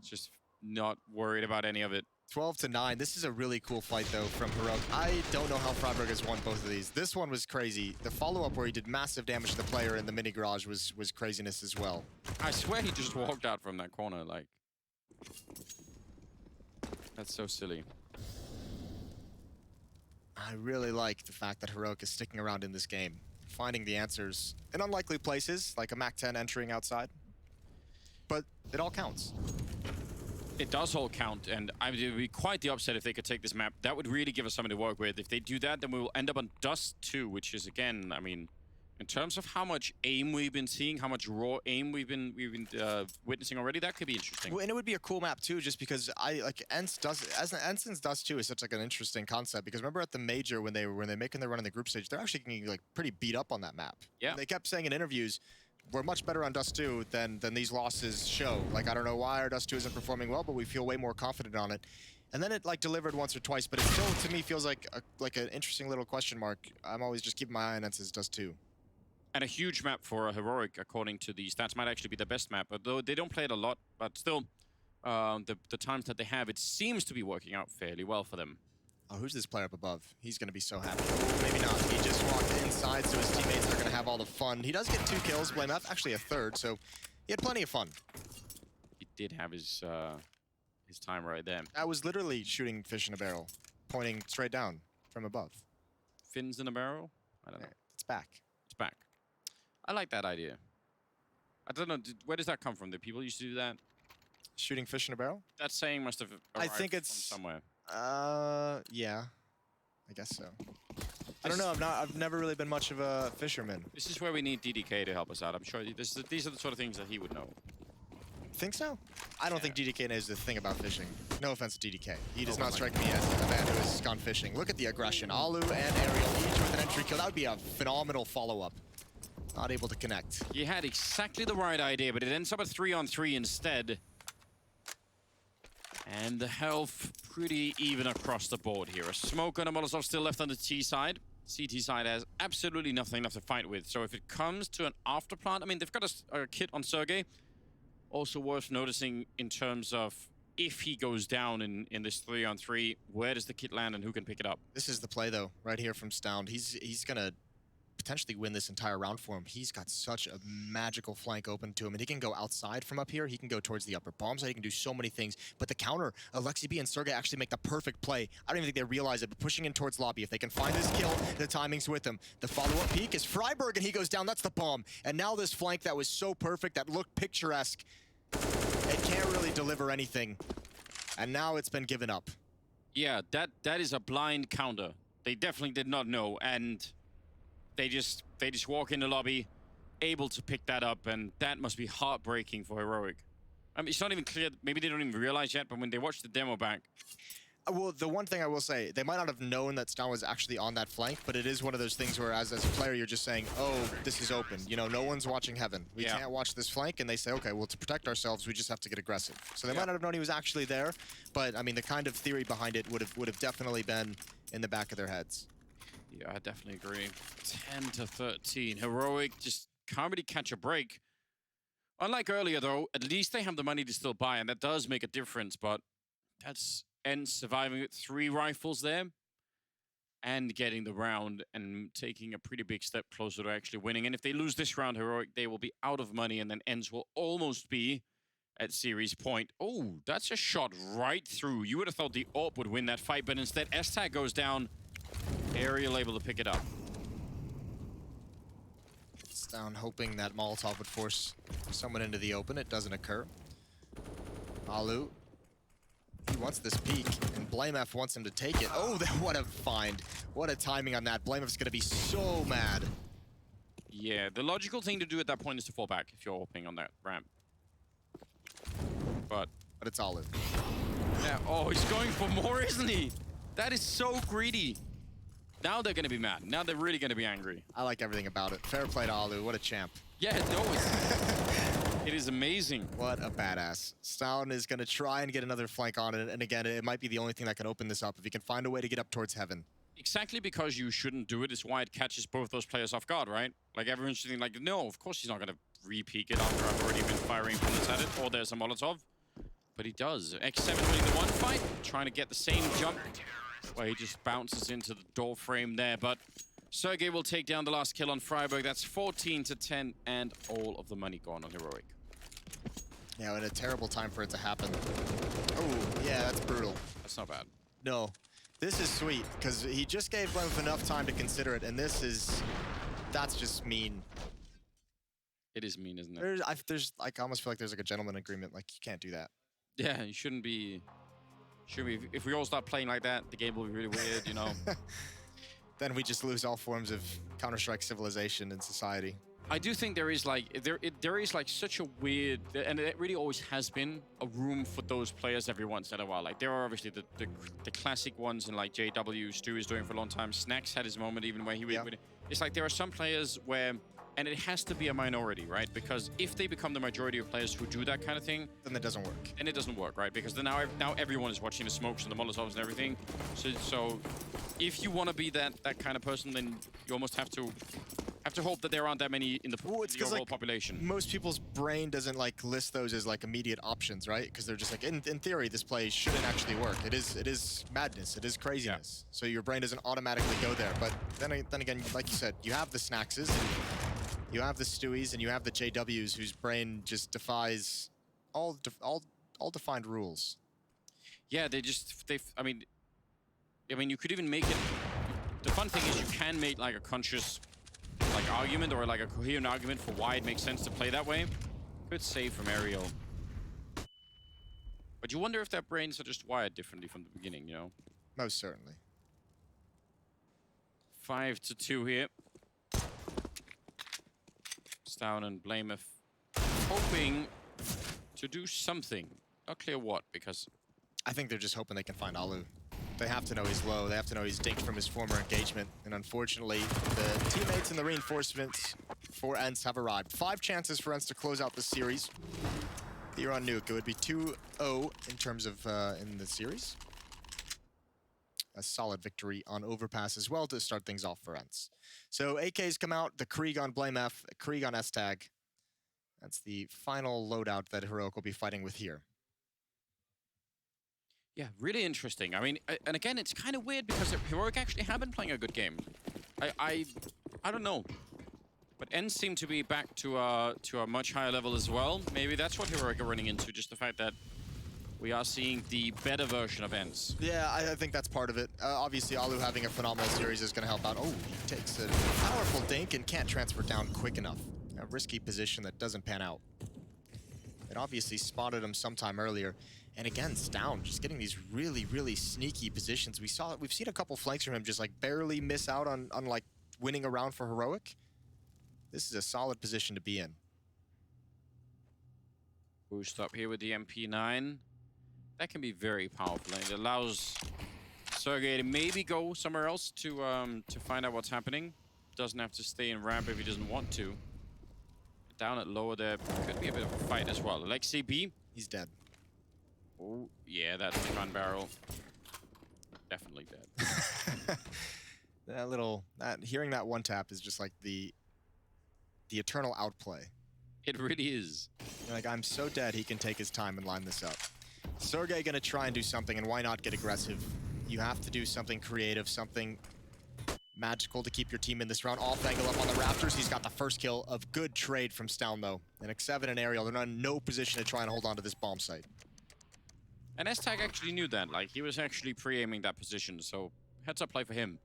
Just not worried about any of it. 12-9. This is a really cool fight, though, from Heroic. I don't know how Freiburg has won both of these. This one was crazy. The follow-up where he did massive damage to the player in the mini garage was craziness as well. I swear he just walked out from that corner, like... That's so silly. I really like the fact that Heroic is sticking around in this game, finding the answers in unlikely places, like a MAC-10 entering outside. But it all counts. It does all count, and I would be quite the upset if they could take this map. That would really give us something to work with. If they do that, then we will end up on Dust 2, which is, again, I mean, In terms of how much aim we've been seeing, how much raw aim we've been witnessing already, that could be interesting. Well, and it would be a cool map too, just because I like ENCE does as ENCE's Dust 2 is such like an interesting concept. Because remember at the major when they're making their run in the group stage, they're actually getting like pretty beat up on that map. Yeah. And they kept saying in interviews, we're much better on Dust 2 than these losses show. Like I don't know why our Dust 2 isn't performing well, but we feel way more confident on it. And then it like delivered once or twice, but it still to me feels like an interesting little question mark. I'm always just keeping my eye on ENCE's Dust 2. And a huge map for a Heroic, according to the stats, might actually be the best map. Although they don't play it a lot, but still, the times that they have, it seems to be working out fairly well for them. Oh, who's this player up above? He's going to be so happy. Maybe not. He just walked inside, so his teammates are going to have all the fun. He does get 2 kills, Blame F, actually a third, so he had plenty of fun. He did have his time right there. I was literally shooting fish in a barrel, pointing straight down from above. Fins in a barrel? I don't know. It's back. It's back. I like that idea. I don't know, where does that come from? Did people used to do that? Shooting fish in a barrel? That saying must have I arrived think it's from somewhere. Yeah. I guess so. I don't know. I've never really been much of a fisherman. This is where we need DDK to help us out. I'm sure these are the sort of things that he would know. Think so? I don't think DDK knows the thing about fishing. No offense to DDK. He does Oh, not strike me as a man who has gone fishing. Look at the aggression. Alu and Ariel each with an entry kill. That would be a phenomenal follow-up. Not able to connect. He had exactly the right idea, but it ends up a 3-on-3 instead. And the health pretty even across the board here. A smoke and a Molotov still left on the T side. CT side has absolutely nothing left to fight with. So if it comes to an afterplant, I mean, they've got a kit on Sergey. Also worth noticing in terms of if he goes down in this 3-on-3, where does the kit land and who can pick it up? This is the play, though, right here from Stound. He's going to potentially win this entire round for him. He's got such a magical flank open to him, and he can go outside from up here. He can go towards the upper bomb side. He can do so many things. But the counter, Alexi B and Sergey actually make the perfect play. I don't even think they realize it, but pushing in towards lobby. If they can find this kill, the timing's with him. The follow-up peek is Freiberg, and he goes down. That's the bomb. And now this flank that was so perfect, that looked picturesque, it can't really deliver anything. And now it's been given up. Yeah, that is a blind counter. They definitely did not know, and they just walk in the lobby, able to pick that up, and that must be heartbreaking for Heroic. I mean, it's not even clear. Maybe they don't even realize yet, but when they watch the demo back. Well, the one thing I will say, they might not have known that Stound was actually on that flank, but it is one of those things where as a player, you're just saying, oh, this is open. You know, no one's watching heaven. We can't watch this flank, and they say, okay, well, to protect ourselves, we just have to get aggressive. So they might not have known he was actually there, but I mean, the kind of theory behind it would have definitely been in the back of their heads. Yeah, I definitely agree. 10-13. Heroic just can't really catch a break. Unlike earlier, though, at least they have the money to still buy, and that does make a difference, but that's ENCE surviving with 3 rifles there and getting the round and taking a pretty big step closer to actually winning. And if they lose this round, Heroic, they will be out of money, and then ENCE will almost be at series point. Oh, that's a shot right through. You would have thought the AWP would win that fight, but instead S-Tag goes down. Ariel able to pick it up. Stound hoping that Molotov would force someone into the open. It doesn't occur. Alu, he wants this peek, and BlameF wants him to take it. Oh, what a find. What a timing on that. BlameF's going to be so mad. Yeah, the logical thing to do at that point is to fall back if you're opening on that ramp. But it's Alu. Yeah, oh, he's going for more, isn't he? That is so greedy. Now they're going to be mad. Now they're really going to be angry. I like everything about it. Fair play to Alu. What a champ. Yeah, no, it is amazing. What a badass. Stound is going to try and get another flank on it. And again, it might be the only thing that can open this up. If he can find a way to get up towards heaven. Exactly because you shouldn't do it is why it catches both those players off guard, right? Like everyone's thinking like, no, of course he's not going to re-peek it after I've already been firing bullets at it. Or there's a Molotov. But he does. X7 winning the one fight. Trying to get the same jump. Where he just bounces into the door frame there, but Sergey will take down the last kill on Freiberg. That's 14-10, and all of the money gone on Heroic. Yeah, and a terrible time for it to happen. Oh, yeah, that's brutal. That's not bad. No, this is sweet, because he just gave Blem enough time to consider it, and that's just mean. It is mean, isn't it? I almost feel like there's like a gentleman agreement, like you can't do that. Yeah, you shouldn't be... If we all start playing like that, the game will be really weird, you know. then we just lose all forms of Counter-Strike civilization in society. I do think there is like there is like such a weird, and it really always has been a room for those players every once in a while. Like there are obviously the classic ones, and like JW Stu is doing for a long time. Snacks had his moment even where he would. It's like there are some players where, and it has to be a minority, right? Because if they become the majority of players who do that kind of thing, Then it doesn't work. and it doesn't work, right? Because then now everyone is watching the smokes and the Molotovs and everything. So if you want to be that kind of person, then you almost have to hope that there aren't that many in the overall like, population. Most people's brain doesn't like list those as like immediate options, right? Because they're just like, in theory, this play shouldn't actually work. It is madness. It is craziness. So your brain doesn't automatically go there. But then again, like you said, you have the Snackses, and you have the Stewies, and you have the JWs whose brain just defies all defined rules. Yeah, I mean, you could even make it. The fun thing is you can make like a conscious, like argument or like a coherent argument for why it makes sense to play that way. Good save from Aerial. But you wonder if their brains are just wired differently from the beginning, you know? Most certainly. 5-2 here. Down and Blameth hoping to do something. Not clear what, because I think they're just hoping they can find Alu. They have to know he's low. They have to know he's dinked from his former engagement. And unfortunately, the teammates and the reinforcements for ENCE have arrived. 5 chances for ENCE to close out the series. Here on Nuke, it would be 2-0 in terms of in the series. A solid victory on Overpass as well to start things off for ENCE. So AKs come out, the Krieg on Blameth, Krieg on S-Tag. That's the final loadout that Heroic will be fighting with here. yeah, really interesting. I mean, and again, it's kind of weird because Heroic actually have been playing a good game. I don't know. But ENCE seem to be back to a much higher level as well. Maybe that's what Heroic are running into, just the fact that we are seeing the better version of ENCE. Yeah, I think that's part of it. Obviously, Alu having a phenomenal series is going to help out. Oh, he takes a powerful dink and can't transfer down quick enough. A risky position that doesn't pan out. It obviously spotted him sometime earlier. And again, Stown just getting these really, really sneaky positions. We've seen a couple flanks from him just like barely miss out on like winning a round for Heroic. This is a solid position to be in. Boost up here with the MP9. That can be very powerful, and it allows Sergey to maybe go somewhere else to find out what's happening. Doesn't have to stay in ramp if he doesn't want to. Down at lower there could be a bit of a fight as well. Alexei B. He's dead. Oh, yeah, that's the gun barrel. Definitely dead. Hearing that one tap is just like the eternal outplay. It really is. You're like, I'm so dead he can take his time and line this up. Sergey gonna try and do something, and why not get aggressive? You have to do something creative, something magical to keep your team in this round. Off angle up on the Raptors. He's got the first kill of good trade from Stown, though. And X7 and Aerial, they're not in no position to try and hold on to this bomb site. And S-Tag actually knew that. Like, he was actually pre-aiming that position, so heads up play for him.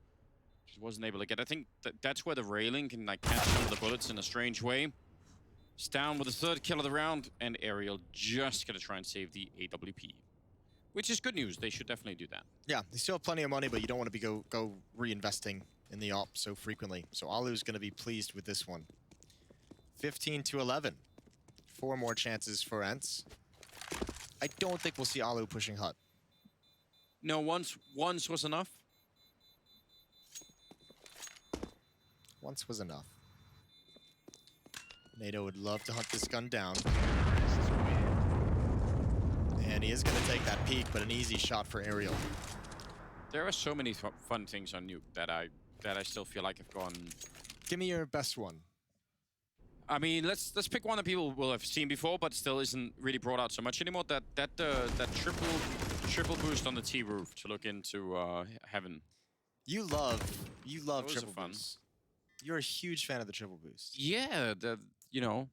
Just wasn't able to get. I think that's where the railing can like catch some of the bullets in a strange way. Stown with the third kill of the round, and Aerial just gonna try and save the AWP. Which is good news. They should definitely do that. Yeah, they still have plenty of money, but you don't want to be go reinvesting in the op so frequently. So Alu's gonna be pleased with this one. 15-11. 4 more chances for ENCE. I don't think we'll see Alu pushing Hut. No, once was enough. Once was enough. NATO would love to hunt this gun down. And he is going to take that peek, but an easy shot for Aerial. There are so many fun things on Nuke that I still feel like have gone. Give me your best one. I mean, let's pick one that people will have seen before, but still isn't really brought out so much anymore. That triple boost on the T roof to look into heaven. You love triple fun. boost. You're a huge fan of the triple boost. Yeah, you know,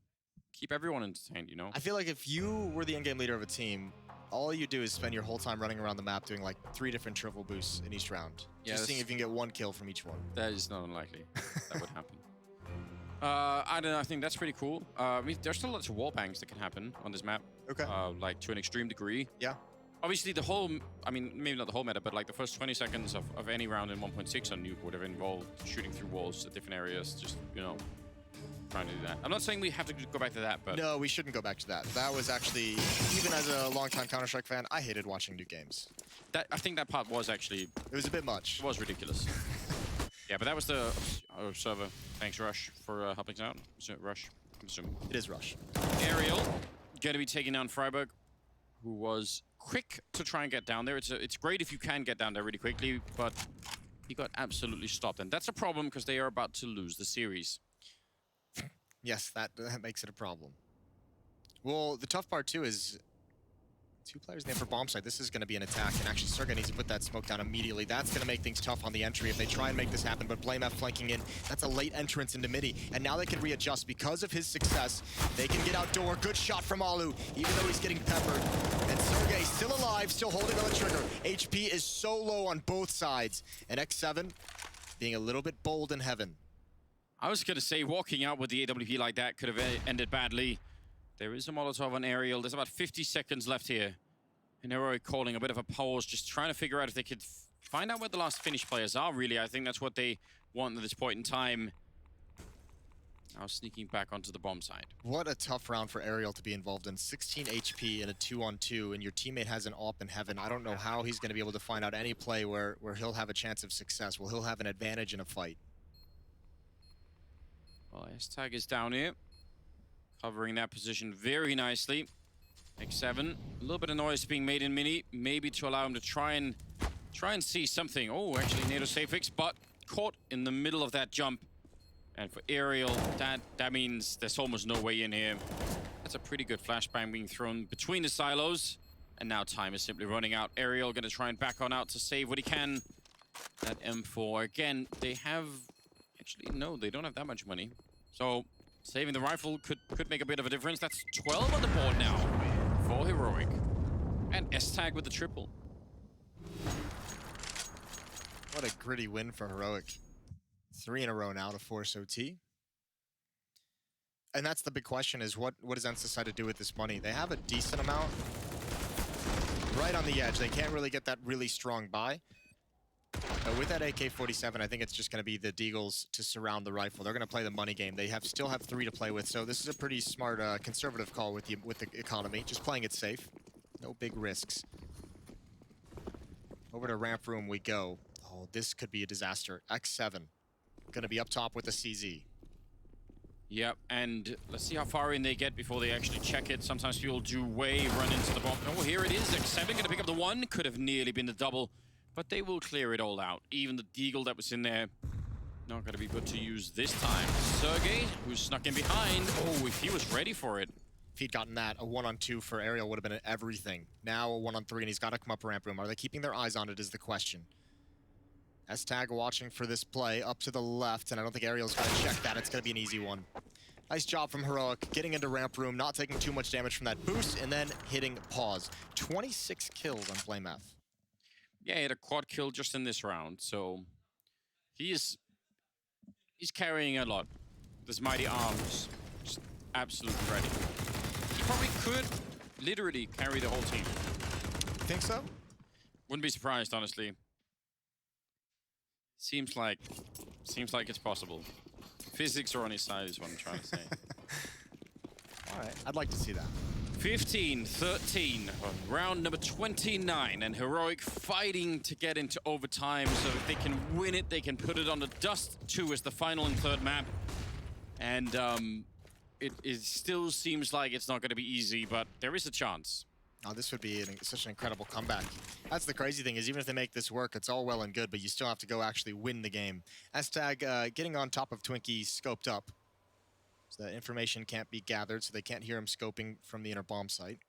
keep everyone entertained. You know. I feel like if you were the in-game leader of a team, all you do is spend your whole time running around the map doing like 3 different triple boosts in each round. Yeah, just seeing if you can get 1 kill from each one. That is not unlikely. That would happen. I don't know. I think that's pretty cool. I mean, there's still lots of wall bangs that can happen on this map. Okay. Like to an extreme degree. Yeah. Obviously, the whole, I mean, maybe not the whole meta, but like the first 20 seconds of any round in 1.6 on Nuke would have involved shooting through walls at different areas, just, you know, trying to do that. I'm not saying we have to go back to that, but... No, we shouldn't go back to that. That was actually, even as a longtime Counter-Strike fan, I hated watching Nuke games. I think that part was actually... It was a bit much. It was ridiculous. Yeah, but that was the server. Thanks, Rush, for helping us out. So, Rush, I'm assuming. It is Rush. Aerial, going to be taking down Freiburg, who was quick to try and get down there. It's great if you can get down there really quickly, but he got absolutely stopped. And that's a problem because they are about to lose the series. Yes, that makes it a problem. Well, the tough part, too, is 2 players named for bomb site. This is going to be an attack, and actually Sergey needs to put that smoke down immediately. That's going to make things tough on the entry if they try and make this happen, but BlameF flanking in. That's a late entrance into midi, and now they can readjust. Because of his success, they can get outdoor. Good shot from Alu, even though he's getting peppered. And Sergey still alive, still holding on the trigger. HP is so low on both sides, and X7 being a little bit bold in heaven. I was going to say, walking out with the AWP like that could have ended badly. There is a Molotov on Aerial. There's about 50 seconds left here. And Heroic calling a bit of a pause, just trying to figure out if they could find out where the last Finnish players are, really. I think that's what they want at this point in time. Now sneaking back onto the bomb side. What a tough round for Aerial to be involved in. 16 HP in a 2-on-2, and your teammate has an AWP in heaven. I don't know how he's going to be able to find out any play where he'll have a chance of success, where he'll have an advantage in a fight. Well, S-Tag is down here, covering that position very nicely. X7, a little bit of noise being made in mini, maybe to allow him to try and see something. Oh, actually, NATO safe fix, but caught in the middle of that jump. And for Aerial, that means there's almost no way in here. That's a pretty good flashbang being thrown between the silos. And now time is simply running out. Aerial going to try and back on out to save what he can. That M4, again, they have... Actually, no, they don't have that much money. So, saving the rifle could make a bit of a difference. That's 12 on the board now for Heroic. And S-Tag with the triple. What a gritty win for Heroic. 3 in a row now to force OT. And that's the big question, is what does ENCE decide to do with this money? They have a decent amount right on the edge. They can't really get that really strong buy. But with that AK-47, I think it's just going to be the Deagles to surround the rifle. They're going to play the money game. They still have 3 to play with, so this is a pretty smart, conservative call with the economy. Just playing it safe. No big risks. Over to ramp room we go. Oh, this could be a disaster. X7 going to be up top with the CZ. Yep, and let's see how far in they get before they actually check it. Sometimes people do run into the bomb. Oh, here it is. X7 going to pick up the 1. Could have nearly been the double. But they will clear it all out. Even the Deagle that was in there, not going to be good to use this time. Sergey, who snuck in behind. Oh, if he was ready for it. If he'd gotten that, a 1-on-2 for Aerial would have been everything. Now a 1-on-3, and he's got to come up ramp room. Are they keeping their eyes on it is the question. S-Tag watching for this play up to the left, and I don't think Aerial's going to check that. It's going to be an easy one. Nice job from Heroic, getting into ramp room, not taking too much damage from that boost, and then hitting pause. 26 kills on BlameF. Yeah, he had a quad kill just in this round, so he's carrying a lot. This mighty arms, just absolutely ready. He probably could literally carry the whole team. Think so? Wouldn't be surprised, honestly. Seems like it's possible. Physics are on his side is what I'm trying to say. All right, I'd like to see that. 15-13 on round number 29, and Heroic fighting to get into overtime, so if they can win it, they can put it on the dust. 2 is the final and third map. And it still seems like it's not going to be easy, but there is a chance. Oh, this would be such an incredible comeback. That's the crazy thing, is even if they make this work, it's all well and good, but you still have to go actually win the game. S-Tag getting on top of Twinkie, scoped up. So that information can't be gathered, so they can't hear him scoping from the inner bomb site.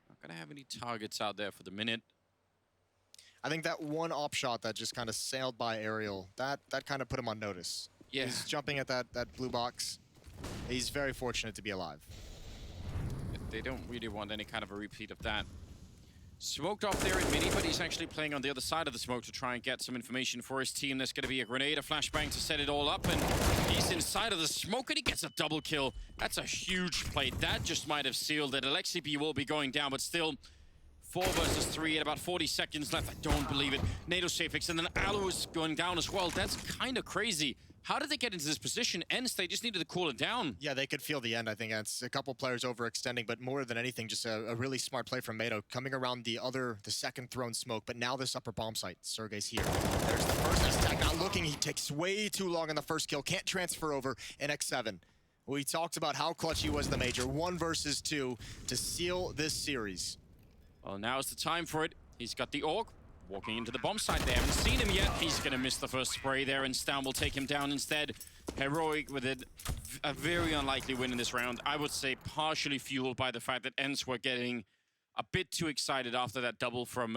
Not going to have any targets out there for the minute. I think that one op shot that just kind of sailed by Aerial, that kind of put him on notice. Yeah. He's jumping at that blue box. He's very fortunate to be alive. They don't really want any kind of a repeat of that. Smoked off there in mini, but he's actually playing on the other side of the smoke to try and get some information for his team. There's going to be a grenade, a flashbang to set it all up, and He's inside of the smoke and he gets a double kill. That's a huge play. That just might have sealed it. Alexibi will be going down, but still 4 versus 3 at about 40 seconds left. I don't believe it. NATO Safix, and then Alu is going down as well. That's kind of crazy. How did they get into this position? ENCE, they just needed to cool it down. Yeah, they could feel the end, I think. It's a couple players overextending, but more than anything, just a really smart play from Mado, coming around the second thrown smoke, but now this upper bomb site. Sergey's here. There's the first S-Tag, not looking. He takes way too long on the first kill. Can't transfer over in X7. We talked about how clutch he was in the major. 1 versus 2 to seal this series. Well, now's the time for it. He's got the AUG. Walking into the bomb site. They haven't seen him yet. He's going to miss the first spray there, and Stan will take him down instead. Heroic with a very unlikely win in this round. I would say partially fueled by the fact that ENCE were getting a bit too excited after that double from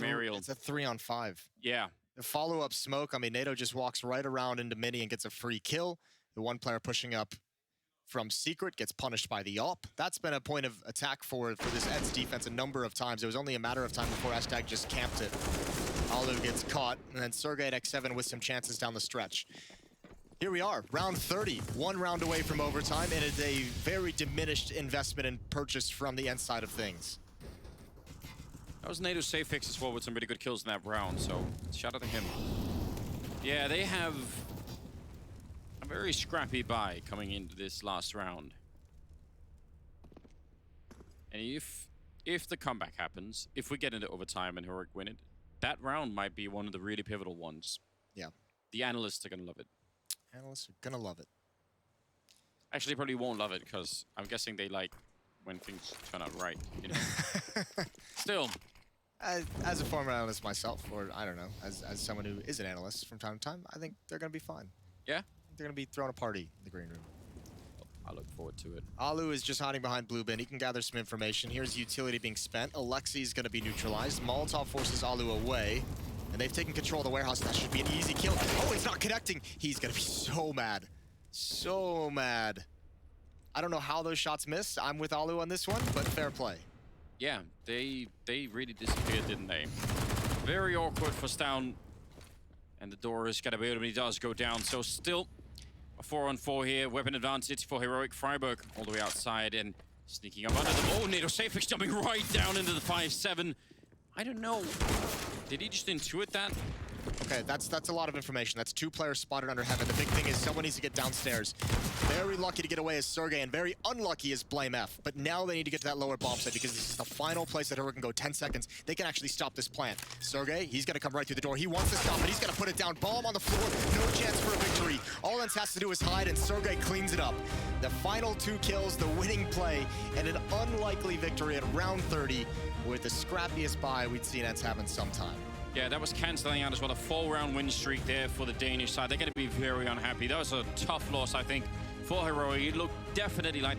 Aerial. It's a 3-on-5. Yeah. The follow-up smoke, I mean, NATO just walks right around into Mini and gets a free kill. The one player pushing up from Secret gets punished by the AWP. That's been a point of attack for this ENCE defense a number of times. It was only a matter of time before Hashtag just camped it. Alu gets caught, and then Sergey at X7 with some chances down the stretch. Here we are, round 30, 1 round away from overtime, and it's a very diminished investment and purchase from the ENCE side of things. That was NATO Safix as well with some really good kills in that round, so shout out to him. Yeah, they have a very scrappy buy coming into this last round. And if the comeback happens, if we get into overtime and Heroic win it, that round might be one of the really pivotal ones. Yeah. The analysts are going to love it. Analysts are going to love it. Actually, probably won't love it because I'm guessing they like when things turn out right, you know. Still. As a former analyst myself, or I don't know, as someone who is an analyst from time to time, I think they're going to be fine. Yeah? They're going to be throwing a party in the green room. I look forward to it. Alu is just hiding behind blue bin. He can gather some information. Here's utility being spent. Alexi's going to be neutralized. Molotov forces Alu away. And they've taken control of the warehouse. That should be an easy kill. Oh, it's not connecting. He's going to be so mad. So mad. I don't know how those shots missed. I'm with Alu on this one, but fair play. Yeah, they really disappeared, didn't they? Very awkward for Stan. And the door is going to be open. He does go down. So still a 4-on-4 here. Weapon advantage for Heroic. Freiburg all the way outside and sneaking up under them. Oh, NATO Safix jumping right down into the 5-7. I don't know. Did he just intuit that? Okay, that's a lot of information. That's 2 players spotted under heaven. The big thing is someone needs to get downstairs. Very lucky to get away is Sergey, and very unlucky is Blame F. But now they need to get to that lower bomb site because this is the final place that Heroic can go. 10 seconds. They can actually stop this plant. Sergey, he's going to come right through the door. He wants to stop it. He's going to put it down. Bomb on the floor. No chance for a victory. All ENCE has to do is hide, and Sergey cleans it up. The final 2 kills, the winning play, and an unlikely victory at round 30 with the scrappiest buy we'd seen ENCE have in some time. Yeah, that was cancelling out as well. A 4-round win streak there for the Danish side. They're going to be very unhappy. That was a tough loss, I think, for Heroic. It looked definitely like they